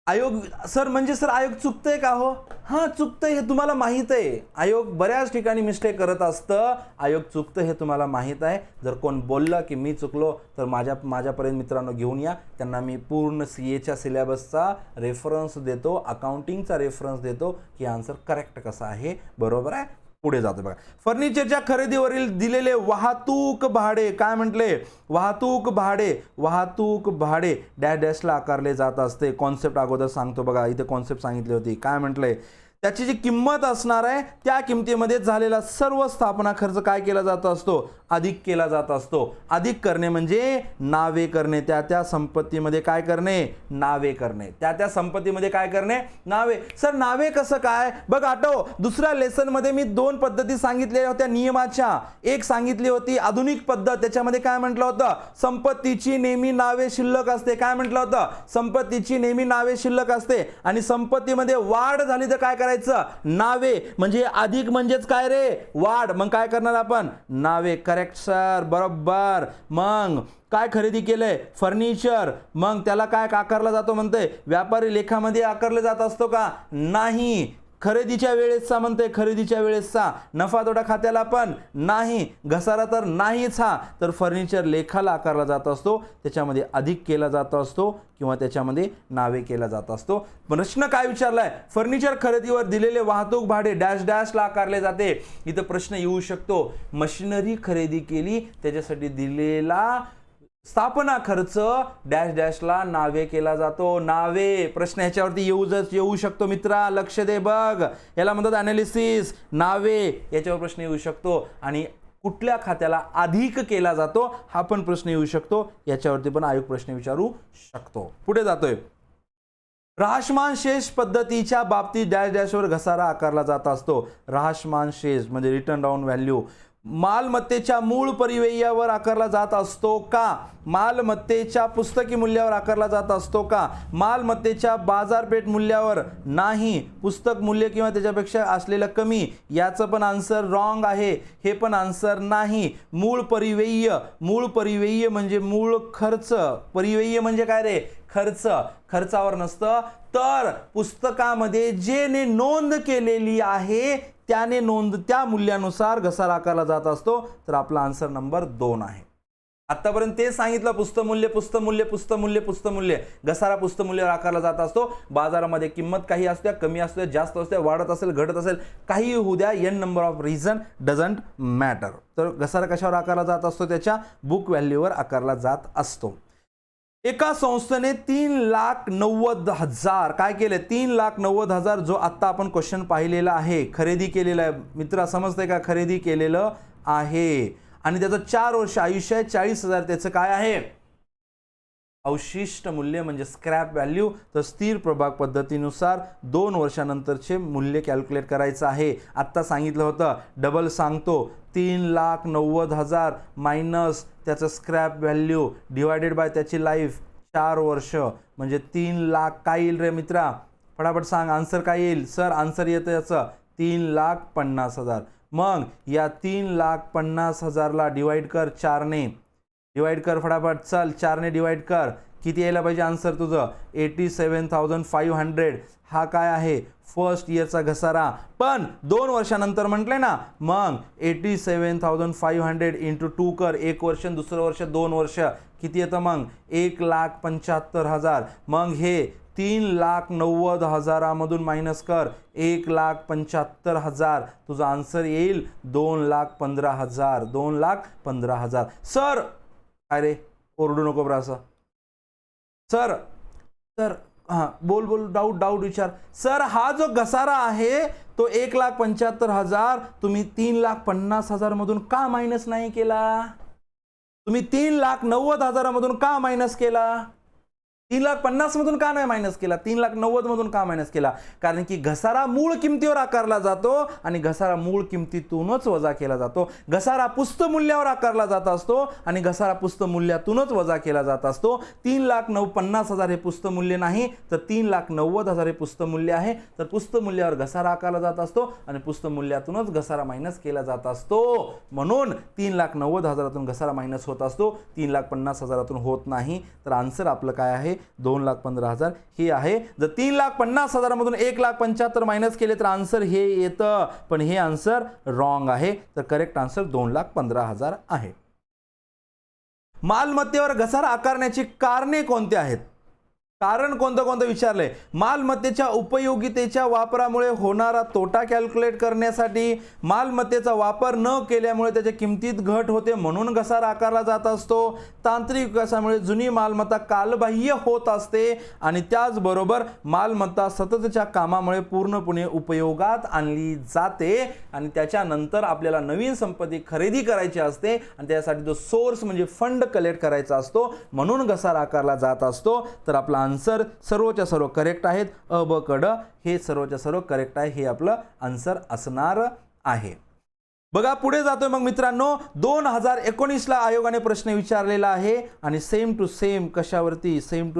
आयोग सर म्हणजे सर आयोग चुकतंय का हो? हां, चुकतंय हे तुम्हाला माहीत आहे. आयोग बऱ्याच ठिकाणी मिस्टेक करत असतं. आयोग चुकतं हे तुम्हाला माहीत आहे. जर कोण बोललं की मी चुकलो तर माझ्यापर्यंत मित्रांनो घेऊन या. त्यांना मी पूर्ण CAच्या सिलेबसचा रेफरन्स देतो, अकाउंटिंगचा रेफरन्स देतो की आन्सर करेक्ट कसा आहे. बरोबर आहे? पुढे जातो बघा. फर्निचरच्या खरेदीवरील दिलेले वाहतूक भाडे, काय म्हटले? वाहतूक भाडे डॅश डॅशला आकारले जात असते. कॉन्सेप्ट अगोदर सांगतो बघा. इथे कॉन्सेप्ट सांगितली होती. काय म्हटलंय? त्याची जी किंमत असणार आहे त्या किमतीमध्ये झालेला सर्व स्थापना खर्च काय केला जात असतो? अधिक केला जात असतो. अधिक करणे म्हणजे नावे करणे. त्या संपत्तीमध्ये काय करणे? नावे करणे. त्या संपत्तीमध्ये काय करणे? नावे. सर नावे कसं काय? बघ आठव, दुसऱ्या लेसनमध्ये मी 2 पद्धती सांगितलेल्या होत्या नियमाच्या. एक सांगितली होती आधुनिक पद्धत. त्याच्यामध्ये काय म्हटलं होतं? संपत्तीची नेहमी नावे शिल्लक असते. काय म्हटलं होतं? संपत्तीची नेहमी नावे शिल्लक असते. आणि संपत्तीमध्ये वाढ झाली तर काय करायचं? नावे. म्हणजे अधिक म्हणजेच काय रे? वाढ. मग काय करणार आपण? नावे. करेक्ट सर, बरोबर. मग काय खरेदी केलंय? फर्निचर. मग त्याला काय आकारला जातो म्हणते? व्यापारी लेखामध्ये आकारला जात असतो का? नाही. खरेदीच्या वेळेसचा म्हणते, खरेदीच्या वेळेसचा. नफा तोटा खात्याला पण नाही. घसारा तर नाहीच हा. तर फर्निचर लेखाला आकारला जात असतो. त्याच्यामध्ये अधिक केला जात असतो किंवा त्याच्यामध्ये नावे केला जात असतो. प्रश्न काय विचारलाय? फर्निचर खरेदीवर दिलेले वाहतूक भाडे डॅश डॅशला आकारले जाते. इथं प्रश्न येऊ शकतो. मशिनरी खरेदी केली त्याच्यासाठी दिलेला स्थापना खर्च डॅश डॅशला नावे केला जातो. नावे. प्रश्न ह्याच्यावरती येऊ शकतो मित्रा. लक्ष दे बघ. याला म्हणतात ॲनालिसिस. नावे. याच्यावर प्रश्न येऊ शकतो. आणि कुठल्या खात्याला अधिक केला जातो हा पण प्रश्न येऊ शकतो. याच्यावरती पण आयोग प्रश्न विचारू शकतो. पुढे जातोय. ऱ्हासमान शेष पद्धतीच्या बाबतीत डॅश डॅशवर घसारा आकारला जात असतो. ऱ्हासमान शेष म्हणजे रिटर्न डाऊन व्हॅल्यू. मालमत्तेच्या मूळ परिव्ययावर आकारला जात असतो का, मालमत्तेच्या पुस्तकी मूल्यावर आकारला जात असतो का, मालमत्तेच्या बाजारपेठ मूल्यावर नाही, पुस्तक मूल्य किंवा त्याच्यापेक्षा असलेलं कमी, याचं पण आन्सर रॉंग आहे, हे पण आन्सर नाही. मूळ परिव्यय म्हणजे मूळ खर्च, परिव्यय म्हणजे काय रे, खर्च, खर्चावर नसतं, तर पुस्तकामध्ये जेने नोंद केलेली आहे त्याने त्या मूल्यानुसार घसारा आकारला जात असतो. तर आपला आन्सर नंबर 2 आहे. आतापर्यंत ते सांगितलं, पुस्तमूल्य घसारा पुस्तमूल्यावर आकारला जात असतो. बाजारामध्ये किंमत काही असते, कमी असते, जास्त असते, वाढत असेल, घटत असेल, काही होऊ द्या, n number of reason doesn't matter. तर घसारा कशावर आकारला जात असतो, त्याच्या बुक व्हॅल्यूवर आकारला जात असतो. एका संस्थेने 3,90,000 काय केले, 3,90,000 जो आता आपण क्वेश्चन पाहिलेला आहे, खरेदी केलेला आहे. मित्रा समजतंय का, खरेदी केलेलं आहे आणि त्याचं 4 वर्ष आयुष्य आहे, 40,000 त्याचं काय आहे, अवशिष्ट मूल्य म्हणजे स्क्रॅप व्हॅल्यू. तर स्थिर प्रभाग पद्धतीनुसार 2 वर्षानंतरचे मूल्य कॅल्क्युलेट करायचं आहे. आत्ता सांगितलं होतं, डबल सांगतो, 3,90,000 मायनस त्याचं स्क्रॅप व्हॅल्यू डिवायडेड बाय त्याची लाईफ 4 वर्ष म्हणजे 3,00,000 काय येईल रे मित्रा, फटाफट सांग आन्सर काय येईल. सर आन्सर येतं याचं 3,50,000. मग या 3,50,000ला डिवाइड कर 4ने, डिवाइड कर फटाफट, चल 4ने डिवाइड कर, किती यायला पाहिजे आन्सर तुझं 87,500. हा काय आहे, फर्स्ट इयरचा घसारा, पण 2 वर्षानंतर म्हटले ना, मग 87,500 इंटू 2 कर, 1 वर्ष, दुसरं वर्ष, 2 वर्ष, किती येतं मग 1,75,000. मग हे 3,90,000 मधून मायनस कर 1,75,000, तुझा आन्सर येईल 2,15,000. 2,15,000. सर अरे ओरडू नको बरं असं, सर सर हां बोल डाऊट विचार. सर हा जो घसारा आहे तो 1,75,000 तुम्ही 3,50,000 मधून का मायनस नाही केला, तुम्ही 3,90,000 मधून का मायनस केला, 3,50,000 मधून का नाही मायनस केला, 3,90,000 मधून का मायनस केला, कारण की घसारा मूळ किमतीवर आकारला जातो आणि घसारा मूळ किमतीतूनच वजा केला जातो. घसारा पुस्तमूल्यावर आकारला जात असतो आणि घसारा पुस्तमूल्यातूनच वजा केला जात असतो. 3,50,000 हे पुस्तमूल्य नाही, तर 3,90,000 हे पुस्तमूल्य आहे. तर पुस्तमूल्यावर घसारा आकारला जात असतो आणि पुस्तमूल्यातूनच घसारा मायनस केला जात असतो. म्हणून 3,90,000 घसारा मायनस होत असतो, 3,50,000 होत नाही. तर आन्सर आपलं काय आहे, 2,15,000 हे आहे. जर 3,50,000 मधून 1,75,000 मायनस केले तर आन्सर हे येतं, पण हे आन्सर रॉंग आहे. तर करेक्ट आन्सर 2,15,000 आहे. मालमत्तेवर घसारा आकारण्याची कारणे कोणती आहेत, कारण कोणतं विचारलंय. मालमत्तेच्या उपयोगितेच्या वापरामुळे होणारा तोटा कॅल्क्युलेट करण्यासाठी, मालमत्तेचा वापर न केल्यामुळे त्याच्या किमतीत घट होते म्हणून घसारा आकारला जात असतो, तांत्रिक विकासामुळे जुनी मालमत्ता कालबाह्य होत असते आणि त्याचबरोबर मालमत्ता सततच्या कामामुळे पूर्णपणे उपयोगात आणली जाते आणि त्याच्यानंतर आपल्याला नवीन संपत्ती खरेदी करायची असते आणि त्यासाठी जो सोर्स म्हणजे फंड कलेक्ट करायचा असतो म्हणून घसारा आकारला जात असतो. तर आपला आन्सर सर्वच्या सर्व करेक्ट आहेत, अ ब क ड हे सर्वच्या सर्व करेक्ट आहे, हे आपलं आन्सर असणार आहे. बघा पुढे जातोय मग मित्रांनो, 2019 ला आयोगाने प्रश्न विचारलेला आहे आणि सेम टू सेम कशावरती, सेम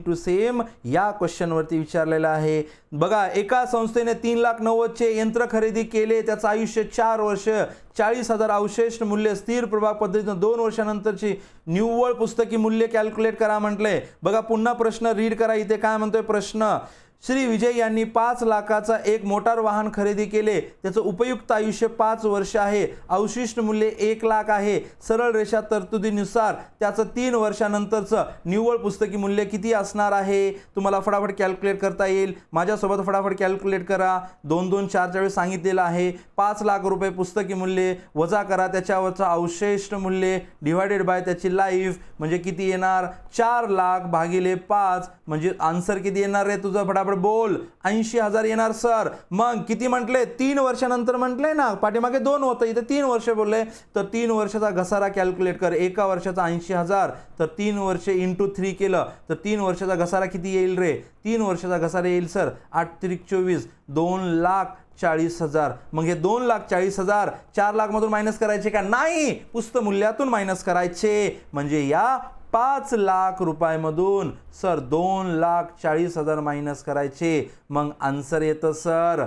टू सेम या क्वेश्चन वरती विचारलेला आहे. बघा एका संस्थेने 3,90,000 चे यंत्र खरेदी केले, त्याचं आयुष्य 4 वर्ष, 40,000 अवशिष्ट मूल्य, स्थिर प्रभाग पद्धतीने 2 वर्षानंतरची निव्वळ पुस्तकी मूल्य कॅल्क्युलेट करा म्हटले. बघा पुन्हा प्रश्न रीड करा, इथे काय म्हणतोय प्रश्न. श्री विजय यांनी 5 लाखाचा एक मोटार वाहन खरेदी केले, त्याचं उपयुक्त आयुष्य 5 वर्ष आहे, अवशिष्ट मूल्य 1,00,000 आहे, सरळ रेषा तरतुदीनुसार त्याचं 3 वर्षानंतरचं निव्वळ पुस्तकी मूल्य किती असणार आहे. तुम्हाला फटाफट कॅल्क्युलेट करता येईल, माझ्यासोबत फटाफट कॅल्क्युलेट करा. 2 2 4 वेळेस सांगितलेलं आहे. 5 लाख रुपये पुस्तकी मूल्य वजा करा त्याच्यावरचं अवशिष्ट मूल्य डिवायडेड बाय त्याची लाईफ म्हणजे किती येणार, 4,00,000 भागिले 5 म्हणजे आन्सर किती येणार रे तुझं, फटाफट बोल. 80,000 येणार सर. मग किती म्हटले, 3 वर्षानंतर म्हटले ना, पाठीमागे 2 होतं, इथे 3 वर्ष बोलले. तर 3 वर्षाचा घसारा कॅल्क्युलेट कर. एका वर्षाचा 80,000 तर 3 वर्षे इंटू 3 केलं तर 3 वर्षाचा घसारा किती येईल रे, 3 वर्षाचा घसारा येईल सर 8 त्रिक 24, 2,40,000 40,000. मग हे 2,40,000 4,00,000 मायनस करायचे का? नाही, पुस्तक मूल्यातून मायनस करायचे. म्हणजे या 5,00,000 रुपयामधून सर 2,40,000 मायनस करायचे. मग आन्सर येतं सर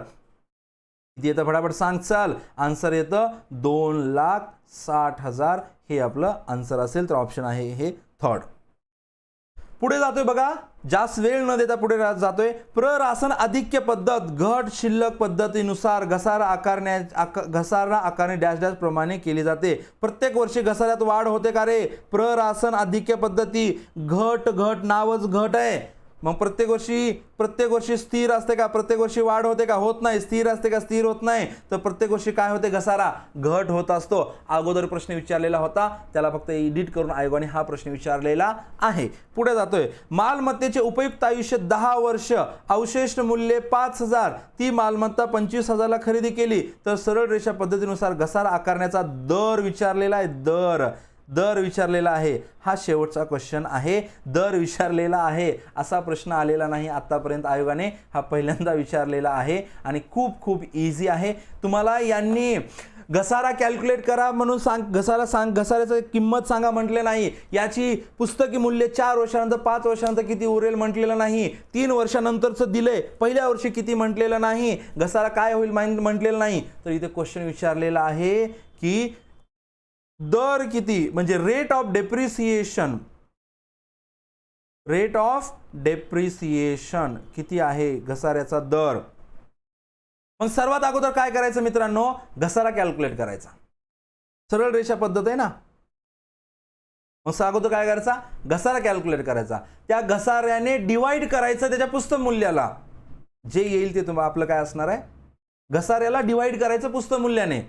किती येतं फटाफट सांग. चल, आन्सर येतं 2,60,000. हे आपलं आन्सर असेल. तर ऑप्शन आहे हे थर्ड. पुढे जातोय बघा, जास्त वेळ न देता पुढे जातोय. प्ररासन आधिक्य पद्धत घट शिल्लक पद्धतीनुसार घसारा आकारणे डॅश डॅश प्रमाणे केली जाते. प्रत्येक वर्षी घसाऱ्यात वाढ होते का रे? प्ररासन आधिक्य पद्धती घट नावच घट आहे. मग प्रत्येक वर्षी स्थिर असते का? प्रत्येक वर्षी वाढ होते का? होत नाही. स्थिर असते का? स्थिर होत नाही. तर प्रत्येक वर्षी काय होते? घसारा घट होत असतो. अगोदर प्रश्न विचारलेला होता, त्याला फक्त एडिट करून आयोगाने हा प्रश्न विचारलेला आहे. पुढे जातोय. मालमत्तेचे उपयुक्त आयुष्य 10 वर्ष, अवशिष्ट मूल्य 5,000, ती मालमत्ता 25,000ला खरेदी केली तर सरळ रेषा पद्धतीनुसार घसारा आकारण्याचा दर विचारलेला आहे. दर विचारलेला आहे. हा शेवटचा क्वेश्चन आहे. दर विचारलेला आहे असा प्रश्न आलेला नाही आतापर्यंत. आयोगाने हा पहिल्यांदा विचारलेला आहे आणि खूप इझी आहे. तुम्हाला यांनी घसारा कॅल्क्युलेट करा म्हणून घसाऱ्याचं किंमत सांगा म्हटले नाही. याची पुस्तकी मूल्य 4 वर्षानंतर 5 वर्षानंतर किती उरेल म्हटलेलं नाही. 3 वर्षानंतरचं दिलंय, पहिल्या वर्षी किती म्हटलेलं नाही. घसारा काय होईल म्हटलेलं नाही. तर इथे क्वेश्चन विचारलेला आहे की दर किती, म्हणजे रेट ऑफ डेप्रिसिएशन किती आहे घसाऱ्याचा दर. मग सर्वात अगोदर काय करायचं मित्रांनो? घसारा कॅल्क्युलेट करायचा. सरळ रेषा पद्धत आहे ना. मग अगोदर काय करायचा? घसारा कॅल्क्युलेट करायचा. त्या घसाऱ्याने डिवाइड करायचं त्याच्या पुस्तक मूल्याला. जे येईल ते तुम्हाला आपलं काय असणार आहे? घसाऱ्याला डिवाइड करायचं पुस्तक मूल्याने.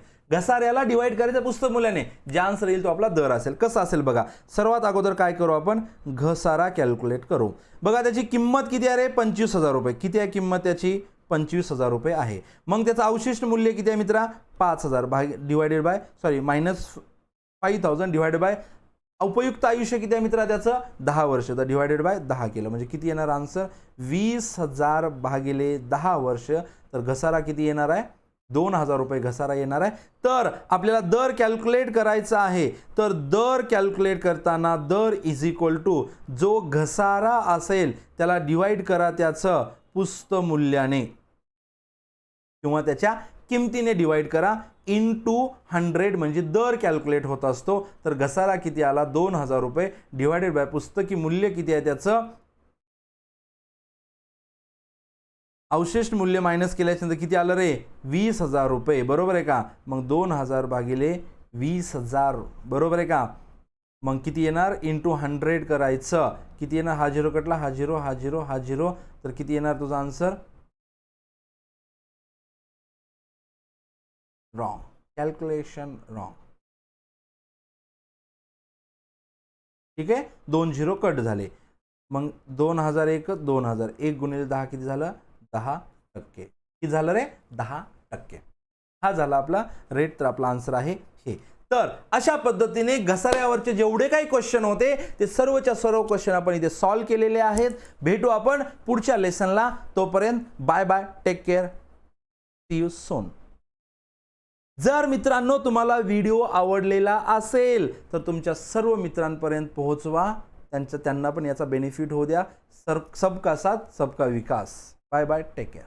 जे आन्सर येईल तो आपला दर असेल. कसं असेल बघा. सर्वात अगोदर काय करू आपण? घसारा कॅल्क्युलेट करू. बघा त्याची किंमत किती आहे रे? 25,000 रुपये. किती आहे किंमत त्याची? 25,000 रुपये आहे. मग त्याचं अवशिष्ट मूल्य किती आहे मित्रा? 5,000 मायनस 5,000 डिवाइडेड बाय उपयुक्त आयुष्य किती आहे मित्रा त्याचं? 10 वर्ष. तर डिवाइडेड बाय 10 केलं म्हणजे किती येणार आन्सर? 20,000 भागिले 10 वर्ष. तर घसारा किती येणार आहे? 2,000 रुपये घसारा येणार आहे. तर आपल्याला दर कॅल्क्युलेट करायचा आहे. तर दर कॅल्क्युलेट करताना दर इज इक्वल टू जो घसारा असेल त्याला डिवाइड करा त्याचं पुस्तक मूल्याने किंवा त्याच्या किमतीने डिवाइड करा इंटू 100 म्हणजे दर कॅल्क्युलेट होत असतो. तर घसारा किती आला? 2,000 रुपये डिवाइडेड बाय पुस्तकी मूल्य किती आहे त्याचं? अवशिष्ट मूल्य मायनस केल्यानंतर किती आलं रे? 20,000 रुपये. बरोबर आहे का? मग 2,000 भागिले 20,000 बरोबर आहे का? मग किती येणार? इंटू 100 करायचं. किती येणार? हा 0 कटला, हा 0, हा 0, हा 0. तर किती येणार तुझा आन्सर? रॉंग. Calculation wrong. ठीक आहे. 2 0 कट झाले. मग 2,001 2,000 1 गुणिले 10 किती झालं? 10%. किती झालं रे? 10%. हा झाला आपला रेट. तर आपला आन्सर आहे हे. तर अशा पद्धतीने घसाऱ्यावरचे जेवढे काही क्वेश्चन होते ते सर्वच्या सर्व क्वेश्चन आपण इथे सॉल्व्ह केलेले आहेत. भेटू आपण पुढच्या लेसनला. तोपर्यंत bye bye. Take care. See you soon. जर मित्रांनो तुम्हाला व्हिडिओ आवडलेला असेल तर तुमच्या सर्व मित्रांपर्यंत पोहोचवा. त्यांना पण याचा बेनिफिट होऊ द्या. सबका साथ सबका विकास. Bye bye. Take care.